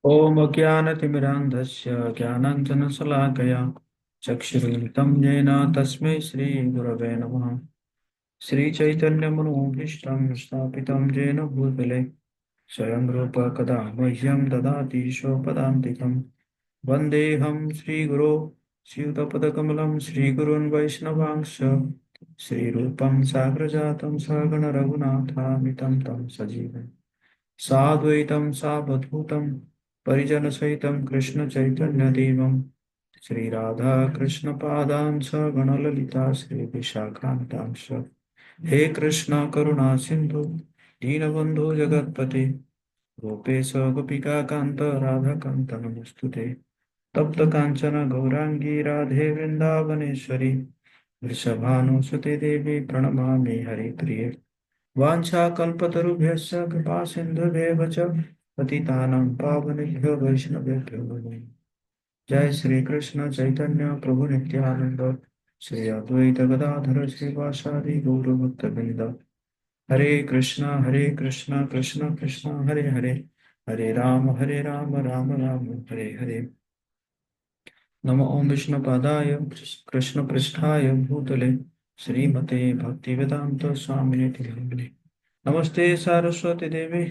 ॐ अज्ञानतिमिरान्धस्य ज्ञानाञ्जनशलाकया चक्षुरुन्मिलितं येन तस्मै श्रीगुरवे नमः। श्रीचैतन्यमनोभीष्टं स्थापितं येन भूतले स्वयं रूप कदा मह्यं ददाति स्वपदान्तिकं। वन्देऽहं श्रीगुरो स्यूतपदकमलं श्रीगुरून् वैष्णवांश्च श्रीरूपं साग्रजातं सगण रघुनाथामितं तं सजीवम् साद्वैतं सावधूतं परिजनसहितं कृष्णचैतन्यदेवं श्रीराधा कृष्णपादां सगणललिता श्रीविशाखान्तांश। हे कृष्ण करुणा सिन्धु दीनबन्धु जगत्पते गोपेश गोपिकान्त राधाकान्त नमोऽस्तुते। तप्त कांचन गौरांगी राधे वृंदावनेश्वरी वृषभानुसुते देवी प्रणमामि हरिप्रिये। वाञ्छाकल्पतरुभ्यश्च कृपा सिन्धुभ्येव च पतितानां पावनेभ्यो वैष्णवेभ्यो नमः। जय श्री कृष्ण चैतन्य प्रभु नित्यानंद श्री अद्वैत गदाधर श्रीवासादि गौरभक्तवृंद। हरे कृष्णा कृष्ण कृष्ण हरे हरे, हरे राम राम राम हरे हरे। नमो ओम विष्णुपादाय कृष्ण पृष्ठाय भूतले श्रीमते भक्तिवेदांत स्वामिने तिरुवंदे। नमस्ते सारस्वती देवी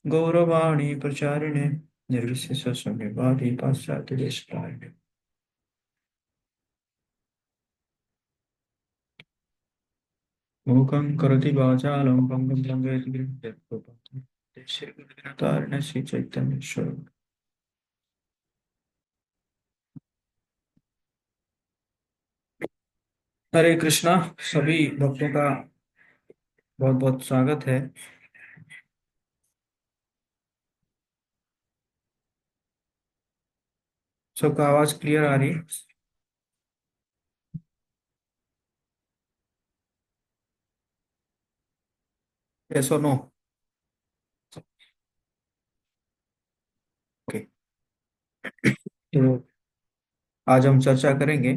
गौरवाणी प्रचारिणे निर्विशेष शून्यवादी पाश्चात्य देशपारिणे। मूकं करोति वाचालं पङ्गुं लङ्घयति गिरिं श्रीगुरुतारिणे श्री चैतन्येश्वर। हरे कृष्णा। सभी भक्तों का बहुत बहुत स्वागत है। सबका आवाज क्लियर आ रही है? यस और नो? ओके। तो आज हम चर्चा करेंगे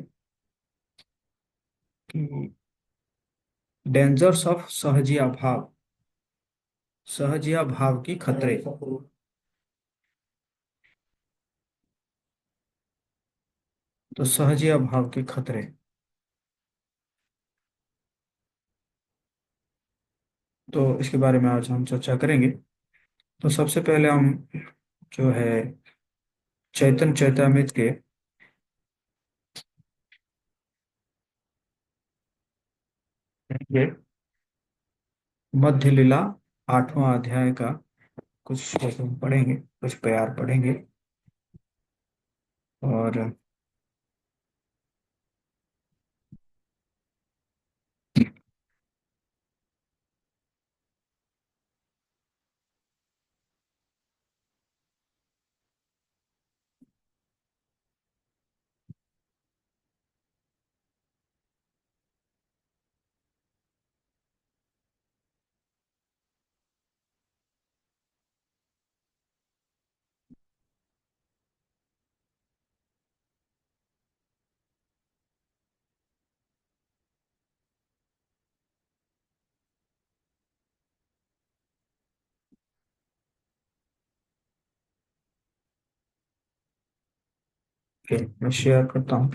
कि डेंजर्स ऑफ सहजिया भाव, सहजिया भाव की खतरे। तो सहजिया भाव के खतरे, तो इसके बारे में आज हम चर्चा करेंगे। तो सबसे पहले हम जो है चैतन्य चैतामृत के ये मध्य लीला 8वां अध्याय का कुछ श्लोक हम पढ़ेंगे, कुछ प्यार पढ़ेंगे। और मैं शेयर करता हूँ।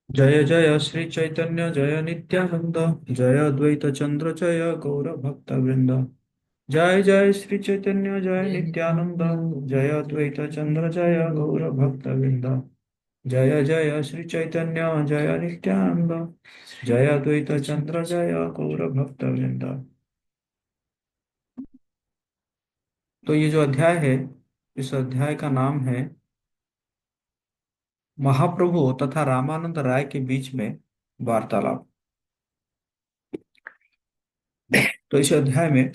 जय जय श्री चैतन्य जय नित्यानंद, जय अद्वैत चंद्र जय गौर भक्त वृंद। जय जय श्री चैतन्य जय नित्यानंद, जय अद्वैत चंद्र जय गौर भक्त वृंद। जय जय श्री चैतन्य जय नित्यानंद, जय अद्वैत चंद्र जय गौर भक्त वृंद। तो ये जो अध्याय है, इस अध्याय का नाम है महाप्रभु तथा रामानंद राय के बीच में वार्तालाप। तो इस अध्याय में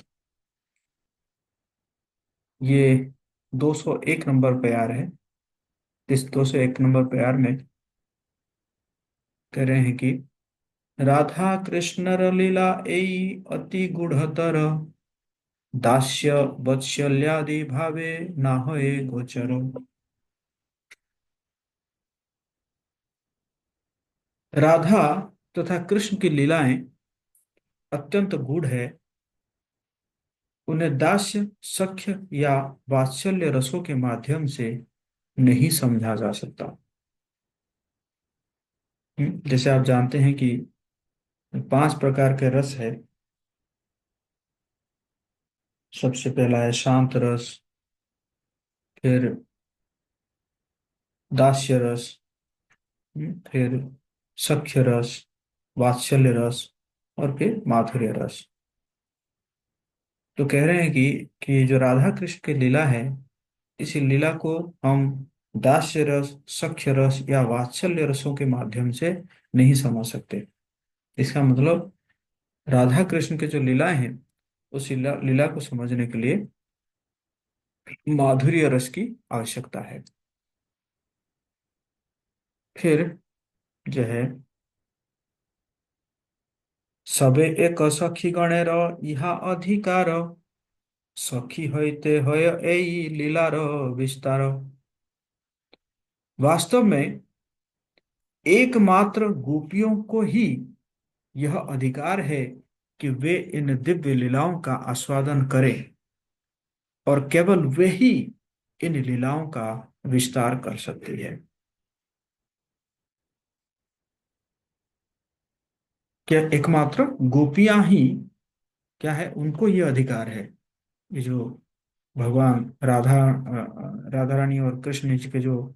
ये 201 नंबर प्यार है। इस 201 नंबर प्यार में कह रहे हैं कि राधा कृष्ण लीला एई अति गुढ़तर, दास्य वत्सल्यादि भावे ना होए गोचर। राधा तथा कृष्ण की लीलाएं अत्यंत गूढ़ है, उन्हें दास्य, सख्य या वात्सल्य रसों के माध्यम से नहीं समझा जा सकता। जैसे आप जानते हैं कि 5 प्रकार के रस है। सबसे पहला है शांत रस, फिर दास्य रस, फिर सख्य रस, वात्सल्य रस, और फिर माधुर्य रस। तो कह रहे हैं कि जो राधा कृष्ण की लीला है, इस लीला को हम दास्य रस, सख्य रस या वात्सल्य रसों के माध्यम से नहीं समझ सकते। इसका मतलब राधा कृष्ण के जो लीलाएं हैं, उस लीला को समझने के लिए माधुर्य रस की आवश्यकता है। फिर जो है, सबे एक सखी गणेर इहा अधिकार, सखी हईते हय एई लीलार विस्तार। वास्तव में एकमात्र गोपियों को ही यह अधिकार है कि वे इन दिव्य लीलाओं का आस्वादन करें, और केवल वे ही इन लीलाओं का विस्तार कर सकती है। क्या एकमात्र गोपियां ही क्या है, उनको ये अधिकार है। ये जो भगवान राधा रानी और कृष्ण जी के जो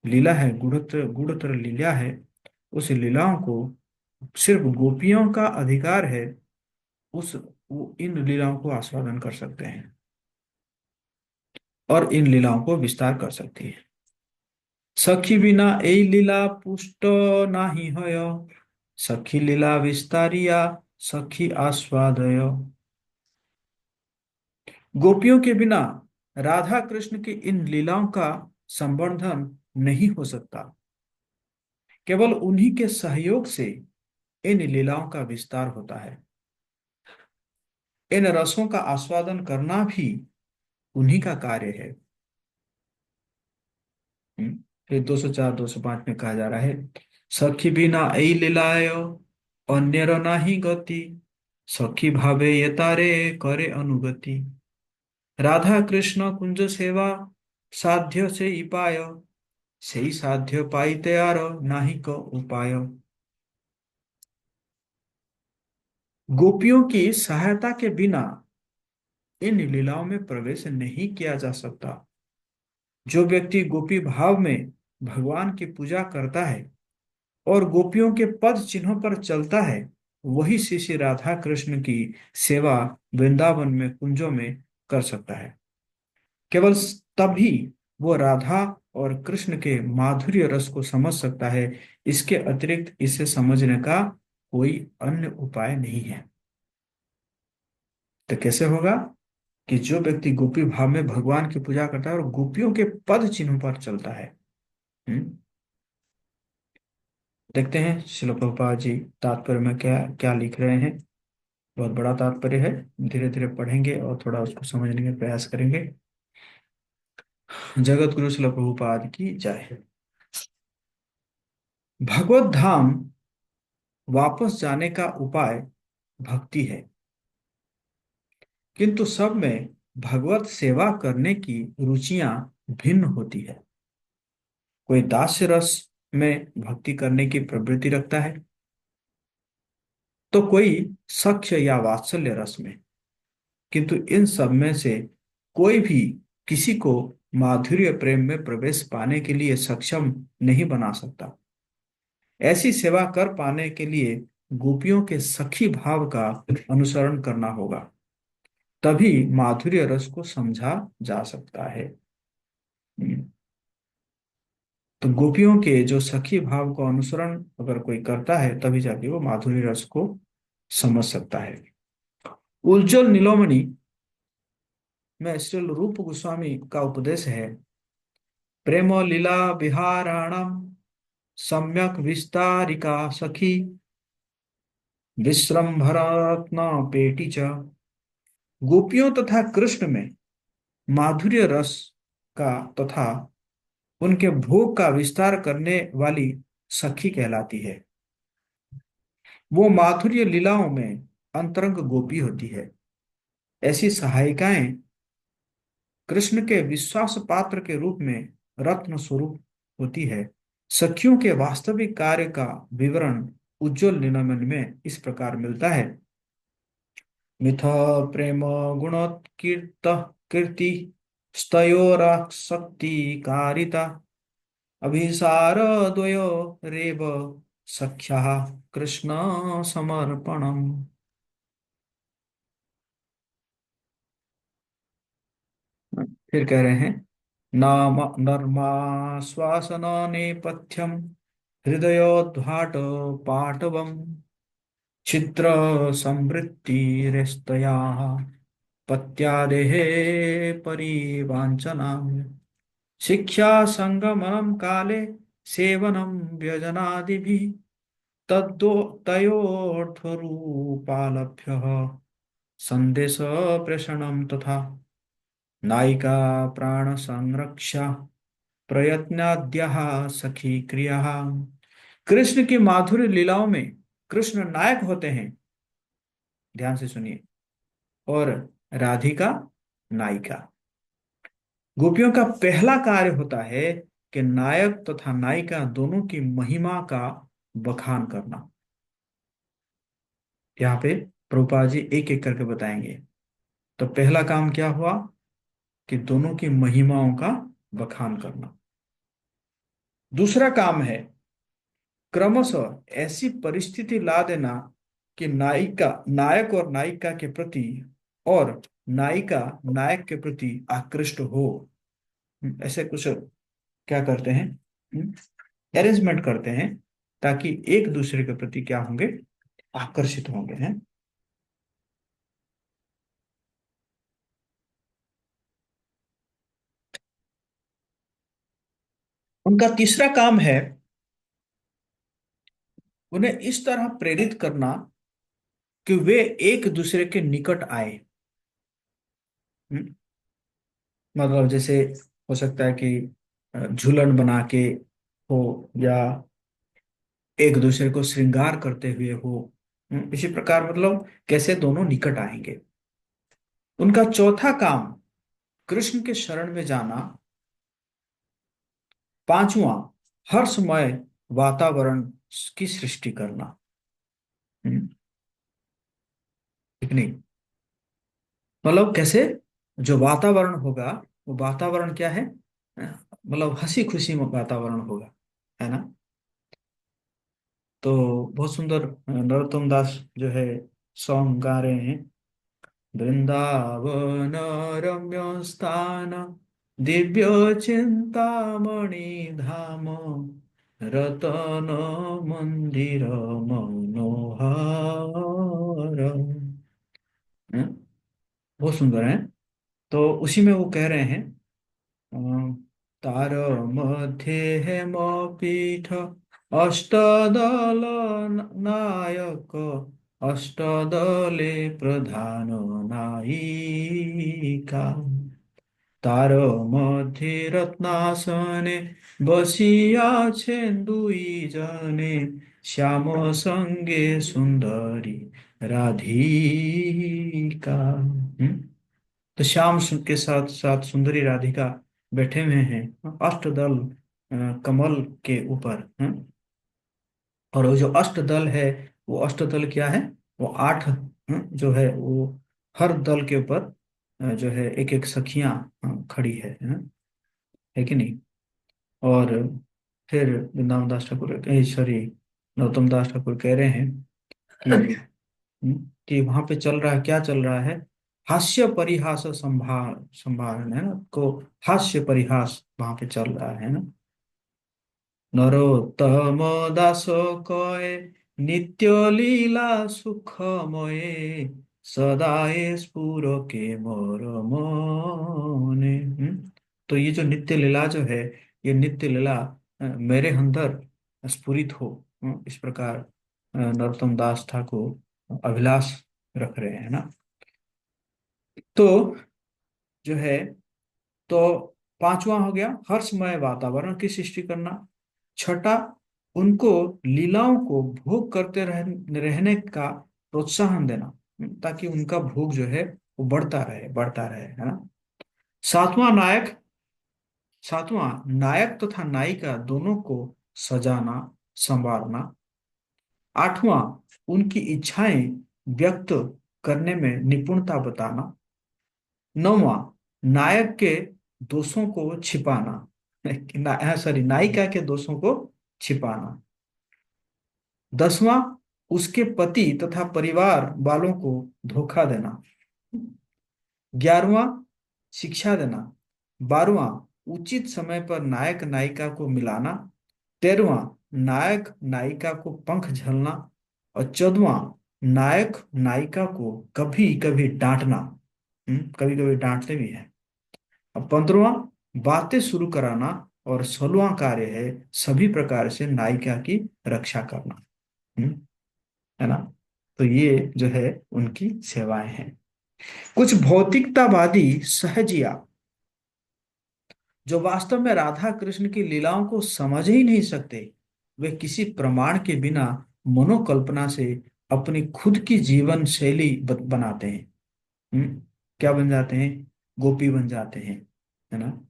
लीला है, गुढ़तर गुढ़तर लीला है, उस लीलाओं को सिर्फ गोपियों का अधिकार है। उस वो इन लीलाओं को आस्वादन कर सकते हैं और इन लीलाओं को विस्तार कर सकती है। सखी बिना ए लीला पुष्ट नाही हय, सखी लीला विस्तारिया सखी आस्वादय। गोपियों के बिना राधा कृष्ण की इन लीलाओं का संवर्धन नहीं हो सकता। केवल उन्हीं के सहयोग से इन लीलाओं का विस्तार होता है। इन रसों का आस्वादन करना भी उन्हीं का कार्य है। हम्म, फिर 204 205 में कहा जा रहा है, सखी बिना ऐ लीलाय अन्यर नाही गति, सखी भावे ये तारे करे अनुगति। राधा कृष्ण कुंज सेवा साध्य से इपाय, सही साध्य पाइते आर नाही को उपाय। गोपियों की सहायता के बिना इन लीलाओं में प्रवेश नहीं किया जा सकता। जो व्यक्ति गोपी भाव में भगवान की पूजा करता है और गोपियों के पद चिन्हों पर चलता है, वही श्री श्री राधा कृष्ण की सेवा वृंदावन में कुंजों में कर सकता है। केवल तभी वो राधा और कृष्ण के माधुर्य रस को समझ सकता है। इसके अतिरिक्त इसे समझने का कोई अन्य उपाय नहीं है। तो कैसे होगा कि जो व्यक्ति गोपी भाव में भगवान की पूजा करता है और गोपियों के पद चिन्हों पर चलता है। हम्म देखते हैं श्रील प्रभुपाद जी तात्पर्य में क्या क्या लिख रहे हैं। बहुत बड़ा तात्पर्य है, धीरे धीरे पढ़ेंगे और थोड़ा उसको समझने का प्रयास करेंगे। जगत गुरु श्रील प्रभुपाद की जय। भगवत धाम वापस जाने का उपाय भक्ति है, किंतु सब में भगवत सेवा करने की रुचियां भिन्न होती है। कोई दास्य रस में भक्ति करने की प्रवृत्ति रखता है, तो कोई सख्य या वात्सल्य रस में। किंतु इन सब में से कोई भी किसी को माधुर्य प्रेम में प्रवेश पाने के लिए सक्षम नहीं बना सकता। ऐसी सेवा कर पाने के लिए गोपियों के सखी भाव का अनुसरण करना होगा, तभी माधुर्य रस को समझा जा सकता है। हम्म, तो गोपियों के जो सखी भाव का अनुसरण अगर कोई करता है, तभी जाके वो माधुर्य रस को समझ सकता है। उज्जवल नीलोमणि में श्री रूप गोस्वामी का उपदेश है, प्रेम लीला विहाराणाम सम्यक विस्तारिका सखी विश्रम्भरत्न पेटी च। गोपियों तथा कृष्ण में माधुर्य रस का तथा उनके भोग का विस्तार करने वाली सखी कहलाती है। वो माधुर्य लीलाओं में अंतरंग गोपी होती है। ऐसी सहायिकाएं कृष्ण के विश्वास पात्र के रूप में रत्न स्वरूप होती है। सखियों के वास्तविक कार्य का विवरण उज्ज्वल निनमन में इस प्रकार मिलता है। मिथ प्रेम गुणोत्कीर्त कीर्ति स्तयोराशक्ति कारिता अभिसार द्वयो रेव सख्या कृष्ण समर्पणम। फिर कह रहे हैं, नाम नर्माश्वासन नेपथ्यम हृदयोद्घाट पाटवम छिद्र संवृत्तिरस्तया पत्यादेः परिवाञ्छना शिक्षा संगमनं काले सेवनं व्यजनादिभिः तद्दो तयोर्थरूपालभ्यः संदेश प्रेषणं तथा नायिका प्राण संरक्षा प्रयत्नाद्यः सखी क्रिया। कृष्ण की माधुर्य लीलाओं में कृष्ण नायक होते हैं, ध्यान से सुनिए, और राधिका नायिका। गोपियों का पहला कार्य होता है कि नायक तथा नायिका दोनों की महिमा का बखान करना। यहाँ पे प्रभुपाद जी एक एक करके बताएंगे। तो पहला काम क्या हुआ कि दोनों की महिमाओं का बखान करना। दूसरा काम है क्रमशः ऐसी परिस्थिति ला देना कि नायिका नायक और नायिका के प्रति और नायिका नायक के प्रति आकृष्ट हो। ऐसे कुछ क्या करते हैं, अरेंजमेंट करते हैं ताकि एक दूसरे के प्रति क्या होंगे, आकर्षित होंगे हैं। उनका तीसरा काम है उन्हें इस तरह प्रेरित करना कि वे एक दूसरे के निकट आए। हम्म, मतलब जैसे हो सकता है कि झूलन बना के हो, या एक दूसरे को श्रृंगार करते हुए हो। इसी प्रकार मतलब कैसे दोनों निकट आएंगे। उनका चौथा काम कृष्ण के शरण में जाना। पांचवा हर्षमय वातावरण की सृष्टि करना। हम्म, ठीक नहीं, मतलब कैसे जो वातावरण होगा वो वातावरण क्या है, मतलब हंसी खुशी में वातावरण होगा, है ना। तो बहुत सुंदर नरोत्तम दास जो है सॉन्ग गा रहे हैं। वृंदावन रम्य स्थान दिव्य चिंतामणि धाम रतन मंदिर मनोहर। हैं? बहुत सुंदर है। तो उसी में वो कह रहे हैं, तार मध्ये हेमपीठ अष्टदल नायक अष्टदले प्रधान नायिका তার মধ্যে রত্নাসনে বসিয়াছেন দুইজনে শ্যাম সঙ্গে सुंदरी राधिका। तो श्याम के साथ साथ सुंदरी राधिका बैठे हुए हैं अष्टदल कमल के ऊपर। और वो जो अष्टदल है, वो अष्टदल क्या है, वो आठ जो है वो हर दल के ऊपर जो है एक एक सखियां खड़ी है कि नहीं। और फिर वृंदावन दास ठाकुर सॉरी नरोत्तम दास ठाकुर कह रहे हैं कि कि वहां पे चल रहा है, क्या चल रहा है, हास्य परिहास संभार है ना, को हास्य परिहास वहां पे चल रहा है ना। नरोत्तम दास कहे नित्य लीला सुखमये सदाए स्फुरके मोर मने। तो ये जो नित्य लीला जो है, ये नित्य लीला मेरे अंदर स्फुरित हो। इस प्रकार नरोत्तम दास ठाकुर अभिलाष रख रहे हैं ना। तो जो है, तो पांचवा हो गया हर्षमय वातावरण की सृष्टि करना। छठा उनको लीलाओं को भोग करते रहने का प्रोत्साहन देना। ताकि उनका भोग जो है वो बढ़ता रहे, है ना। सातवां नायक सातवां, नायक तथा नायिका दोनों को सजाना संवारना। आठवां, उनकी इच्छाएं व्यक्त करने में निपुणता बताना। नौवां, नायक के दोषों को छिपाना, सॉरी, नायिका के दोषों को छिपाना। 10वां, उसके पति तथा परिवार वालों को धोखा देना। 11वां, शिक्षा देना। 12वां, उचित समय पर नायक नायिका को मिलाना। 13वां, नायक नायिका को पंख झलना। और 14वां, नायक नायिका को कभी कभी डांटना। कभी कभी डांटते भी हैं। अब 15वां, बातें शुरू कराना। और 16वां कार्य है सभी प्रकार से नायिका की रक्षा करना। हम्म, है ना। तो ये जो है उनकी सेवाएं हैं। कुछ भौतिकतावादी सहजिया जो वास्तव में राधा कृष्ण की लीलाओं को समझ ही नहीं सकते, वे किसी प्रमाण के बिना मनोकल्पना से अपनी खुद की जीवन शैली बनाते हैं। क्या बन जाते हैं? गोपी बन जाते हैं, है ना।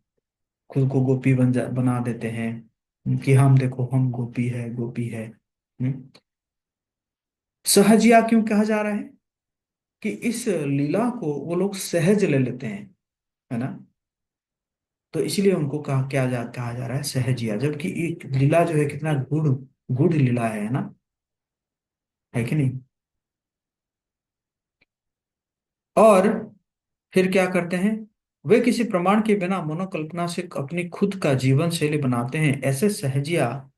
खुद को गोपी बना देते हैं कि हम देखो, हम गोपी है, गोपी है। सहजिया क्यों कहा जा रहा है? कि इस लीला को वो लोग सहज ले लेते हैं, है ना। तो इसलिए उनको कहा जा रहा है सहजिया, जबकि एक लीला जो है कितना गुड़ गुड़ लीला है ना, है कि नहीं। और फिर क्या करते हैं? वे किसी प्रमाण के बिना मनोकल्पना से अपनी खुद का जीवन शैली बनाते हैं। ऐसे सहजिया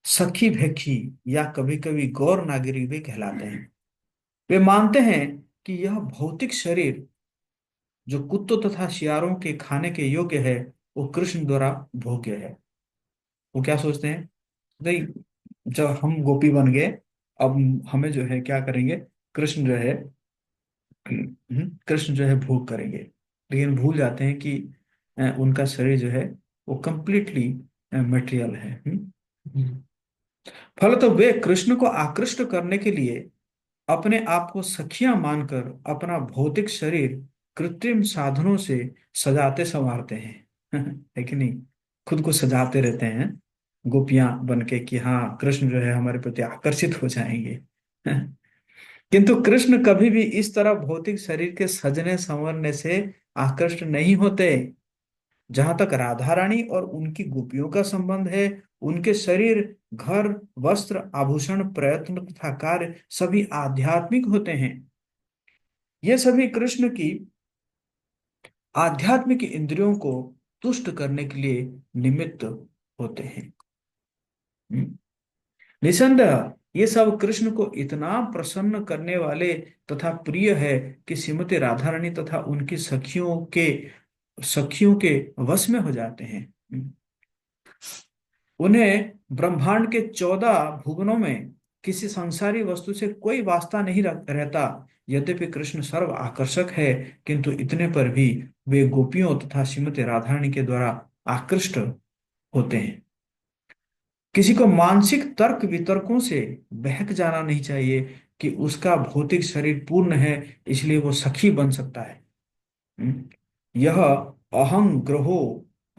सखी भेखी या कभी कभी गौर नागरी भी कहलाते हैं। वे मानते हैं कि यह भौतिक शरीर जो कुत्तों तथा शियारों के खाने के योग्य है, वो कृष्ण द्वारा भोग्य है। वो क्या सोचते हैं? नहीं, जब हम गोपी बन गए, अब हमें जो है क्या करेंगे? कृष्ण जो है कृष्ण जो है भोग करेंगे। लेकिन भूल जाते हैं कि उनका शरीर जो है वो कंप्लीटली मटेरियल है। हम्म। फलतः वे कृष्ण को आकृष्ट करने के लिए अपने आप को सखिया मानकर अपना भौतिक शरीर कृत्रिम साधनों से सजाते संवारते हैं। है कि नहीं? खुद को सजाते रहते हैं गोपियां बन के कि हाँ, कृष्ण जो है हमारे प्रति आकर्षित हो जाएंगे। किंतु कृष्ण कभी भी इस तरह भौतिक शरीर के सजने संवरने से आकृष्ट नहीं होते। जहां तक राधा रानी और उनकी गोपियों का संबंध है, उनके शरीर, घर, वस्त्र, आभूषण, प्रयत्न तथा कार्य सभी आध्यात्मिक होते हैं। ये सभी कृष्ण की आध्यात्मिक इंद्रियों को तुष्ट करने के लिए निमित्त होते हैं। हम्म। निसंदेह ये सब कृष्ण को इतना प्रसन्न करने वाले तथा प्रिय है कि श्रीमती राधा रानी तथा उनकी सखियों के वश में हो जाते हैं। उन्हें ब्रह्मांड के 14 भुवनों में किसी संसारी वस्तु से कोई वास्ता नहीं रहता। यद्यपि कृष्ण सर्व आकर्षक है, किंतु इतने पर भी वे गोपियों तथा श्रीमती राधा रानी के द्वारा आकृष्ट होते हैं। किसी को मानसिक तर्क वितर्कों से बहक जाना नहीं चाहिए कि उसका भौतिक शरीर पूर्ण है, इसलिए वो सखी बन सकता है। हम्म? यह अहं ग्रहो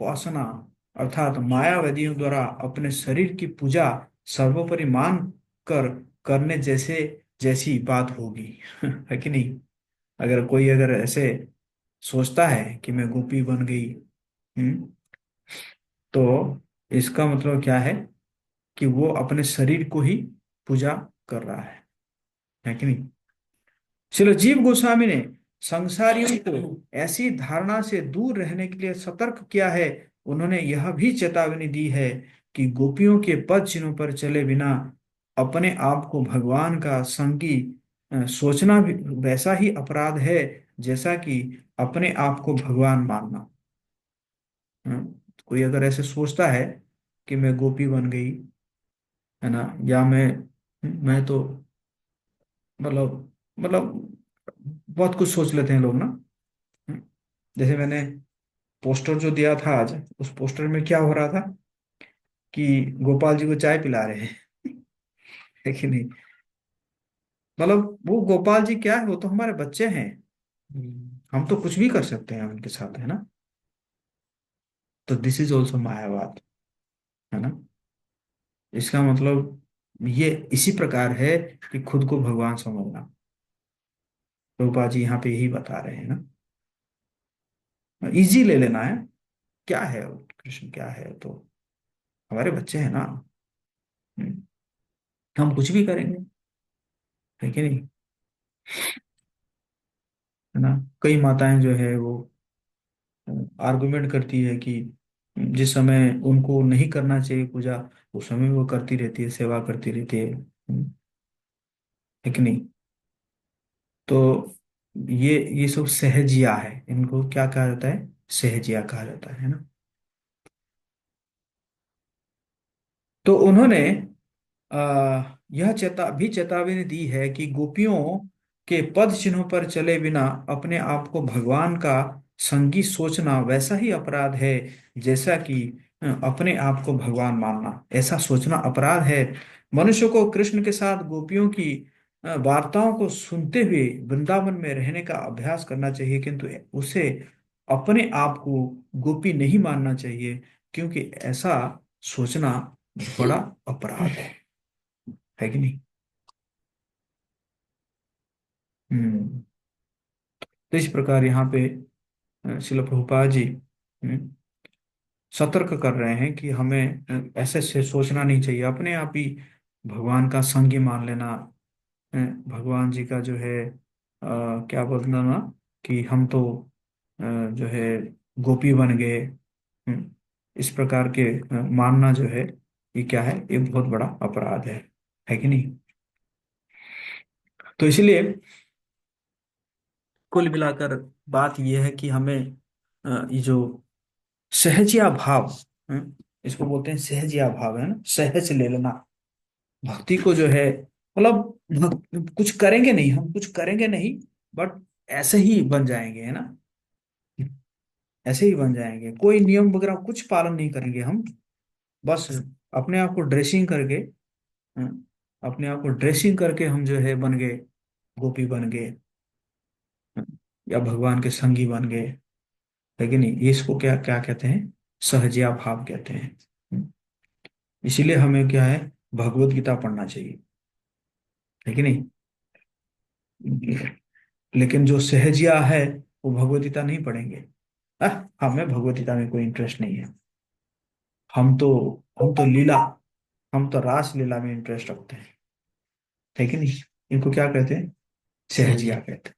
उपासना अर्थात मायावादियों द्वारा अपने शरीर की पूजा सर्वोपरि मान कर करने जैसी बात होगी। है कि नहीं? अगर ऐसे सोचता है कि मैं गोपी बन गई, तो इसका मतलब क्या है? कि वो अपने शरीर को ही पूजा कर रहा है कि नहीं। चलो, जीव गोस्वामी ने संसारियों को ऐसी धारणा से दूर रहने के लिए सतर्क किया है। उन्होंने यह भी चेतावनी दी है कि गोपियों के पद चिन्हों पर चले बिना अपने आप को भगवान का संगी सोचना भी वैसा ही अपराध है जैसा कि अपने आप को भगवान मानना। कोई अगर ऐसे सोचता है कि मैं गोपी बन गई, है ना, या मैं तो मतलब बहुत कुछ सोच लेते हैं लोग ना। हम्म, जैसे मैंने पोस्टर जो दिया था आज, उस पोस्टर में क्या हो रहा था कि गोपाल जी को चाय पिला रहे हैं। है कि नहीं? मतलब वो गोपाल जी क्या है, वो तो हमारे बच्चे हैं। हम तो कुछ भी कर सकते हैं उनके साथ, है ना। तो दिस इज ऑल्सो मायावाद, है ना। इसका मतलब ये इसी प्रकार है कि खुद को भगवान समझना। प्रभुपाद जी यहाँ पे यही बता रहे हैं ना। इजी ले लेना है, क्या है वो, कृष्ण क्या है, तो हमारे बच्चे हैं ना। हम्म, हम कुछ भी करेंगे, है कि नहीं, है ना। कई माताएं जो है वो आर्गुमेंट करती है कि जिस समय उनको नहीं करना चाहिए पूजा, उस समय वो करती रहती है, सेवा करती रहती है, है कि नहीं। तो ये सब सहजिया है, इनको क्या कहा जाता है, सहजिया कहा जाता है ना। तो उन्होंने यह चेतावनी दी है कि गोपियों के पद चिन्हों पर चले बिना अपने आप को भगवान का संगी सोचना वैसा ही अपराध है जैसा कि अपने आप को भगवान मानना। ऐसा सोचना अपराध है। मनुष्य को कृष्ण के साथ गोपियों की वार्ताओं को सुनते हुए वृंदावन में रहने का अभ्यास करना चाहिए, किंतु उसे अपने आप को गोपी नहीं मानना चाहिए, क्योंकि ऐसा सोचना बड़ा अपराध है कि नहीं। हम्म। तो इस प्रकार यहाँ पे शिल प्रभुपाद जी सतर्क कर रहे हैं कि हमें ऐसे से सोचना नहीं चाहिए, अपने आप ही भगवान का संगी मान लेना। भगवान जी का जो है क्या बोलना ना, कि हम तो जो है गोपी बन गए। इस प्रकार के मानना जो है, ये क्या है, ये बहुत बड़ा अपराध है कि नहीं। तो इसलिए कुल मिलाकर बात यह है कि हमें ये जो सहजिया भाव, इसको बोलते हैं सहजिया भाव, है ना, सहज ले लेना भक्ति को जो है, मतलब कुछ करेंगे नहीं, हम कुछ करेंगे नहीं, बट ऐसे ही बन जाएंगे, है ना। ऐसे ही बन जाएंगे, कोई नियम वगैरह कुछ पालन नहीं करेंगे हम। बस अपने आप को ड्रेसिंग करके, अपने आप को ड्रेसिंग करके हम जो है बन गए, गोपी बन गए, या भगवान के संगी बन गए, है कि नहीं। ये इसको क्या क्या कहते हैं, सहजिया भाव कहते हैं। इसीलिए हमें क्या है, भगवत गीता पढ़ना चाहिए, है कि नहीं। लेकिन जो सहजिया है वो भगवत गीता नहीं पढ़ेंगे। हमें भगवत गीता में कोई इंटरेस्ट नहीं है, हम तो हम तो लीला, हम तो रास लीला में इंटरेस्ट रखते हैं, है कि नहीं। इनको क्या कहते हैं, सहजिया कहते हैं,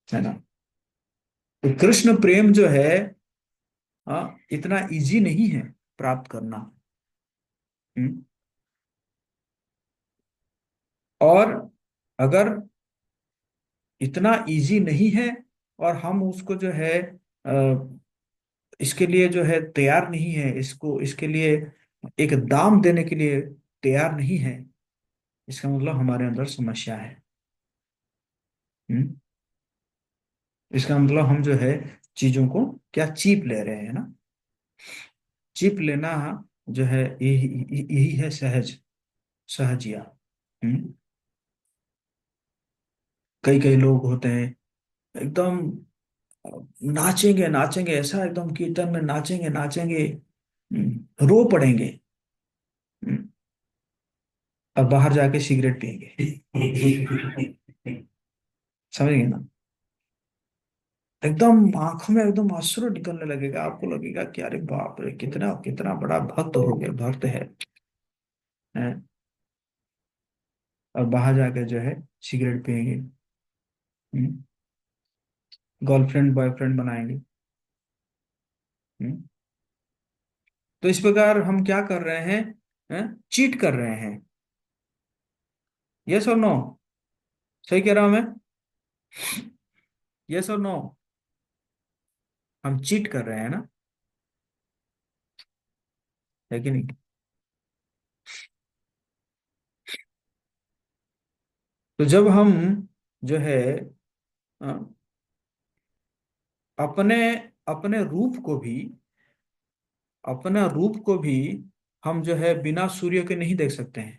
है ना। तो कृष्ण प्रेम जो है, इतना इजी नहीं है प्राप्त करना। हम्म? और अगर इतना इजी नहीं है, और हम उसको जो है इसके लिए जो है तैयार नहीं है, इसको इसके लिए एक दाम देने के लिए तैयार नहीं है, इसका मतलब हमारे अंदर समस्या है। हम्म? इसका मतलब हम जो है चीजों को क्या चीप ले रहे हैं ना। चीप लेना जो है यही यही है सहज, सहजिया। हम्म? कई कई लोग होते हैं एकदम नाचेंगे नाचेंगे, ऐसा एकदम कीर्तन में नाचेंगे नाचेंगे, रो पड़ेंगे, हम्म, और बाहर जाके सिगरेट पियेंगे। समझ गए ना। एकदम आंखों में एकदम अश्रु निकलने लगेगा, आपको लगेगा कि अरे बाप रे, कितना कितना बड़ा भक्त हो गया, भक्त है? और बाहर जाके जो है सिगरेट पियेंगे, गर्लफ्रेंड बॉयफ्रेंड बनाएंगे। हम्म? तो इस प्रकार हम क्या कर रहे हैं, चीट कर रहे हैं। यस और नो, सही कह रहा हूं मैं, यस और नो, हम चीट कर रहे हैं ना, है कि नहीं। तो जब हम जो है अ, अपने अपने रूप को भी, अपना रूप को भी हम जो है बिना सूर्य के नहीं देख सकते हैं,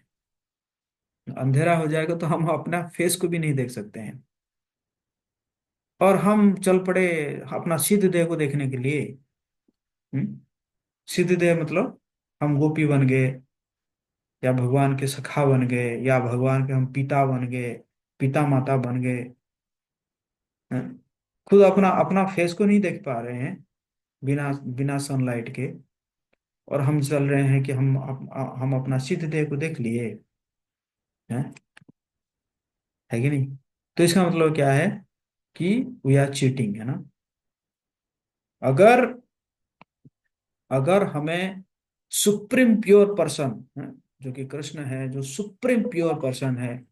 अंधेरा हो जाएगा तो हम अपना फेस को भी नहीं देख सकते हैं। और हम चल पड़े अपना सिद्ध देह को देखने के लिए। हम्म? सिद्ध देह मतलब हम गोपी बन गए, या भगवान के सखा बन गए, या भगवान के हम पिता बन गए, पिता माता बन गए। हैं? खुद अपना अपना फेस को नहीं देख पा रहे हैं बिना बिना सनलाइट के, और हम चल रहे हैं कि हम अपना सिद्ध देह को देख लिए हैं। है कि नहीं? तो इसका मतलब क्या है कि वी आर चीटिंग, है ना। अगर अगर हमें सुप्रीम प्योर पर्सन, जो कि कृष्ण है, जो सुप्रीम प्योर पर्सन है,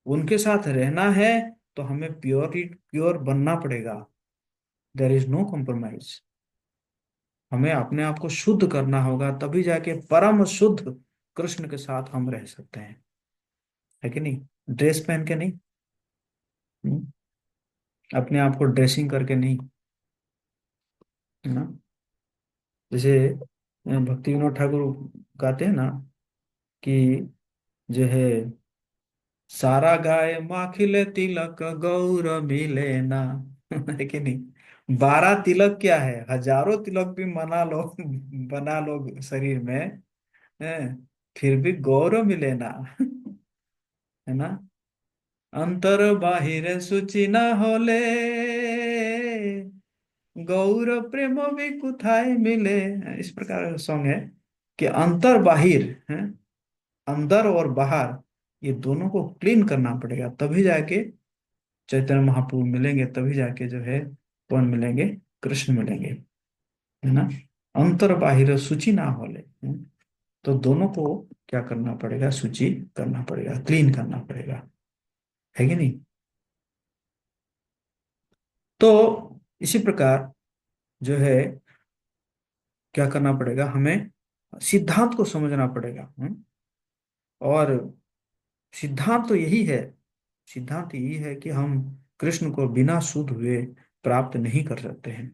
उनके साथ रहना है, तो हमें प्योर बनना पड़ेगा। There is no compromise. हमें अपने आप को शुद्ध करना होगा, तभी जाके परम शुद्ध कृष्ण के साथ हम रह सकते हैं। है कि नहीं? ड्रेस पहन के नहीं। हम्म, अपने आप को ड्रेसिंग करके नहीं, है ना। जैसे भक्ति विनोद ठाकुर गाते हैं ना कि जो है, सारा गाय माखिले तिलक गौर मिले ना। है कि नहीं? 12 तिलक क्या है, हजारों तिलक भी मना लो, बना लो शरीर में, है, फिर भी गौर मिले ना। है ना। अंतर बाहिर सूची ना होले, गौर प्रेम भी कुथाई मिले। इस प्रकार का सॉन्ग है कि अंतर बाहिर है, अंदर और बाहर, ये दोनों को क्लीन करना पड़ेगा, तभी जाके चैतन्य महाप्रभु मिलेंगे, तभी जाके जो है कौन मिलेंगे, कृष्ण मिलेंगे। है ना। अंतर बाहिर सूची ना होले, तो दोनों को क्या करना पड़ेगा, सूची करना पड़ेगा, क्लीन करना पड़ेगा। है कि नहीं? तो इसी प्रकार जो है क्या करना पड़ेगा, हमें सिद्धांत को समझना पड़ेगा। और सिद्धांत तो यही है, सिद्धांत यही है कि हम कृष्ण को बिना शुद्ध हुए प्राप्त नहीं कर सकते हैं।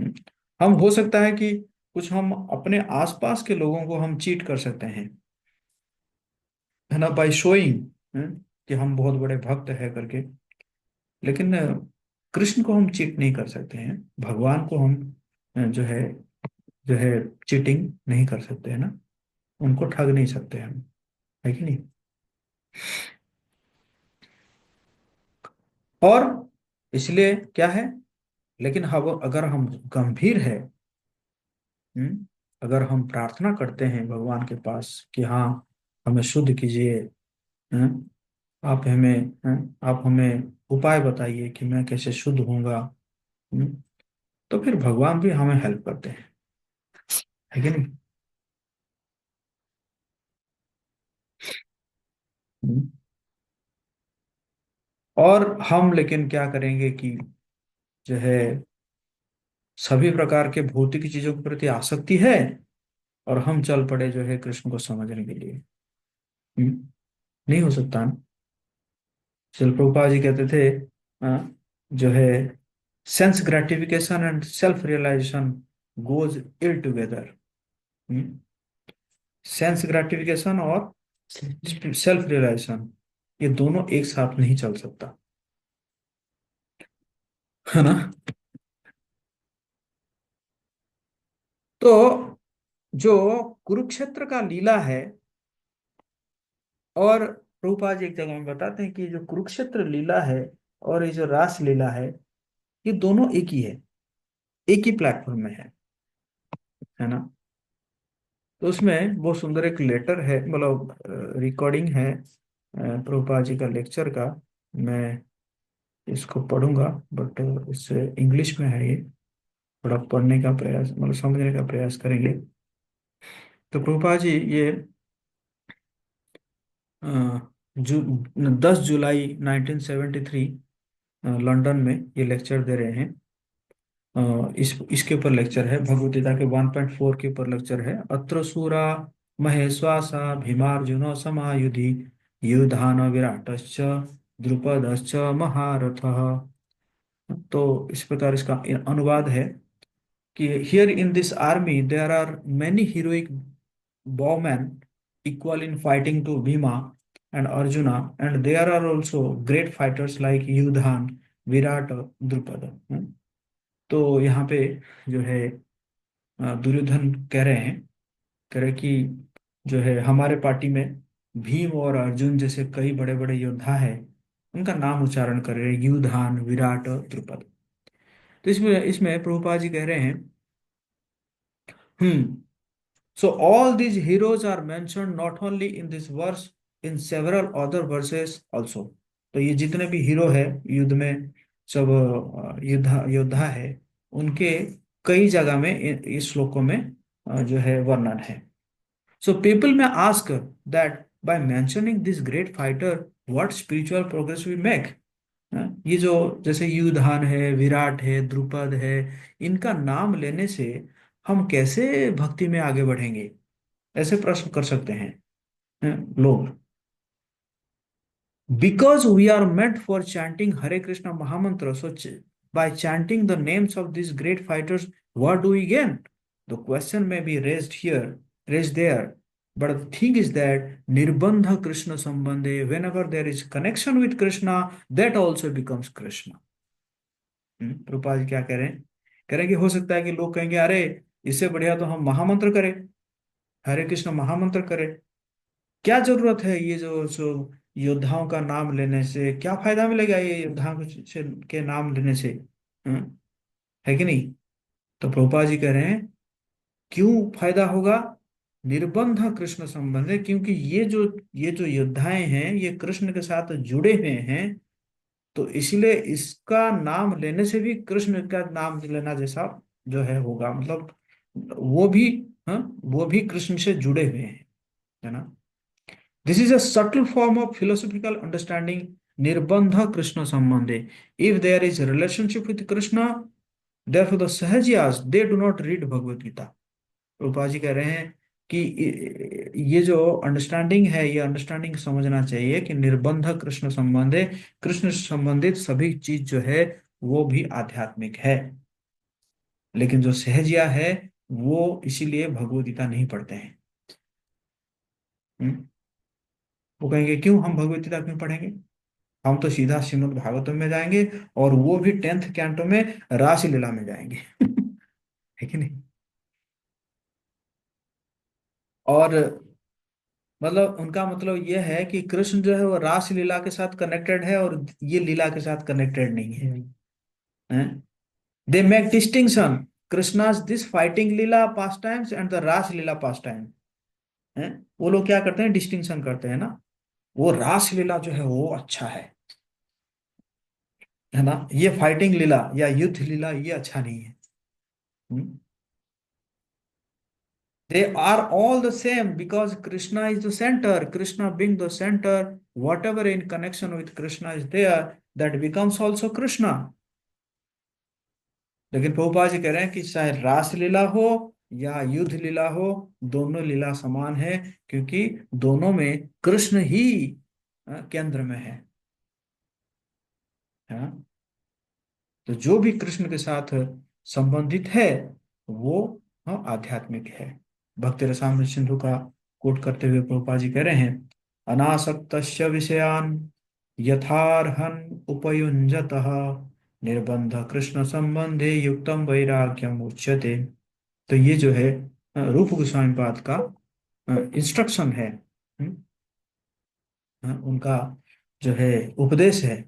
हम्म। हम हो सकता है कि कुछ हम अपने आसपास के लोगों को हम चीट कर सकते हैं, है ना, बाय शोइंग कि हम बहुत बड़े भक्त है करके। लेकिन कृष्ण को हम चीट नहीं कर सकते हैं, भगवान को हम जो है चीटिंग नहीं कर सकते, है ना। उनको ठग नहीं सकते हम। है कि नहीं? और इसलिए क्या है, लेकिन हम अगर हम गंभीर है, हम्म, अगर हम प्रार्थना करते हैं भगवान के पास कि हाँ हमें शुद्ध कीजिए, हम्म, आप हमें आप हमें उपाय बताइए कि मैं कैसे शुद्ध होऊंगा, हम्म, तो फिर भगवान भी हमें हेल्प करते हैं। है कि नहीं? हम्म। और हम लेकिन क्या करेंगे कि जो है सभी प्रकार के भौतिक चीजों के प्रति आसक्ति है, और हम चल पड़े जो है कृष्ण को समझने के लिए। नहीं हो सकता ना। शिल प्रभुपाद जी कहते थे, जो है sense gratification and self realisation goes ill together. Sense gratification और सेल्फ रियलाइजेशन, ये दोनों एक साथ नहीं चल सकता, है ना। तो जो कुरुक्षेत्र का लीला है, और प्रभुपाद जी एक जगह में बताते हैं कि जो कुरुक्षेत्र लीला है और ये जो रास लीला है, ये दोनों एक ही है, एक ही प्लेटफॉर्म में है ना। तो उसमें बहुत सुंदर एक लेटर है, मतलब रिकॉर्डिंग है प्रभुपाद जी का लेक्चर का। मैं इसको पढ़ूंगा, बट इससे इंग्लिश में है ये, थोड़ा पढ़ने का प्रयास, मतलब समझने का प्रयास करेंगे। तो प्रभुपाद जी ये अ, 10 जुलाई 1973 लंदन में ये लेक्चर दे रहे हैं। इसके ऊपर लेक्चर है, भगवद गीता के 1.4 के ऊपर लेक्चर है। अत्र सूरा महेश्वासा भीमार्जुन समायुधि युधान विराटश्च द्रुपदश्च महारथः। तो इस प्रकार इसका अनुवाद है कि here in this army there are many heroic bowmen equal in fighting to Bhima, and Arjuna, and there are also great fighters like Yudhan, Virat और द्रुपद। तो यहाँ पे जो है दुर्योधन कह रहे कि जो है हमारे पार्टी में भीम और अर्जुन जैसे कई बड़े बड़े योद्धा हैं, उनका नाम उच्चारण कर रहे हैं, युधान, विराट और द्रुपद। तो इसमें इसमें प्रभुपाद जी कह रहे हैं, हम्म so all these heroes are mentioned not only in this verse, in several other verses also। तो ये जितने भी हीरो है युद्ध में, सब योद्धा योद्धा है, उनके कई जगह में इस श्लोकों में जो है वर्णन है। So people may ask that by mentioning this great fighter, what spiritual progress we make? ये जो जैसे युधान है, विराट है, द्रुपद है, इनका नाम लेने से हम कैसे भक्ति में आगे बढ़ेंगे, ऐसे प्रश्न कर सकते हैं लोग। Because we are meant for chanting Hare Krishna Mahamantra, so by chanting the names of these great fighters, what do we gain? The question may be raised here, raised there. But the thing is that Nirbandha Krishna Sambandhe, whenever there is connection with Krishna, that also becomes Krishna। Prabhupada ji क्या कह रहे हैं? कह रहे हैं कि हो सकता है कि लोग कहेंगे, अरे इससे बढ़िया तो हम महामंत्र करें, हरे कृष्ण महामंत्र करें। क्या जरूरत है ये जो जो योद्धाओं का नाम लेने से, क्या फायदा मिलेगा ये योद्धाओं के नाम लेने से? हम्म, है कि नहीं? तो प्रभुपाद जी कह रहे हैं, क्यों फायदा होगा? निर्बंध कृष्ण संबंध है, क्योंकि ये जो योद्धाएं हैं ये कृष्ण के साथ जुड़े हुए हैं, तो इसलिए इसका नाम लेने से भी कृष्ण का नाम लेना जैसा जो है होगा, मतलब वो भी, हाँ, वो भी कृष्ण से जुड़े हुए हैं, है ना। This is a subtle form of philosophical understanding, nirbandha Krishna sambandhe। If there is a relationship with Krishna, therefore the Sahajas, they do not read Bhagavad Gita। रूपा जी कह रहे हैं कि ये जो अंडरस्टैंडिंग है, ये अंडरस्टैंडिंग समझना चाहिए कि निर्बंध कृष्ण संबंधे, कृष्ण से संबंधित सभी चीज जो है वो भी आध्यात्मिक है। लेकिन जो सहजिया है वो इसीलिए भगवद गीता नहीं पढ़ते हैं। हम्म? वो कहेंगे क्यों हम भगवद गीता क्यों पढ़ेंगे, हम तो सीधा श्रीमद् भागवतम में जाएंगे, और वो भी 10th कैंटो में रास लीला में जाएंगे। है कि नहीं? और मतलब उनका मतलब ये है कि कृष्ण जो है वो रास लीला के साथ कनेक्टेड है और ये लीला के साथ कनेक्टेड नहीं है। They make distinction, Krishna's this fighting Leela pass times and the रास लीला पास टाइम है। वो लोग क्या करते हैं, डिस्टिंक्शन करते हैं ना, वो रास लीला जो है वो अच्छा है ना, ये फाइटिंग लीला या युद्ध लीला ये अच्छा नहीं है। हम्म? They are all the same because Krishna is the center. Krishna being the center, whatever in connection with Krishna is there, that becomes also Krishna। लेकिन प्रभुपाद जी कह रहे हैं कि चाहे रास लीला हो या युद्ध लीला हो, दोनों लीला समान है, क्योंकि दोनों में कृष्ण ही केंद्र में है। हाँ? तो जो भी कृष्ण के साथ संबंधित है वो आध्यात्मिक है। भक्ति रसामृत सिंधु का कोट करते हुए प्रभुपाद जी कह रहे हैं, अनासक्तस्य विषयान यथार्हन उपयुञ्जतः निर्बंध कृष्ण संबंधे युक्तम वैराग्यम उच्यते। तो ये जो है रूप गोस्वामी पाद का इंस्ट्रक्शन है, उनका जो है उपदेश है।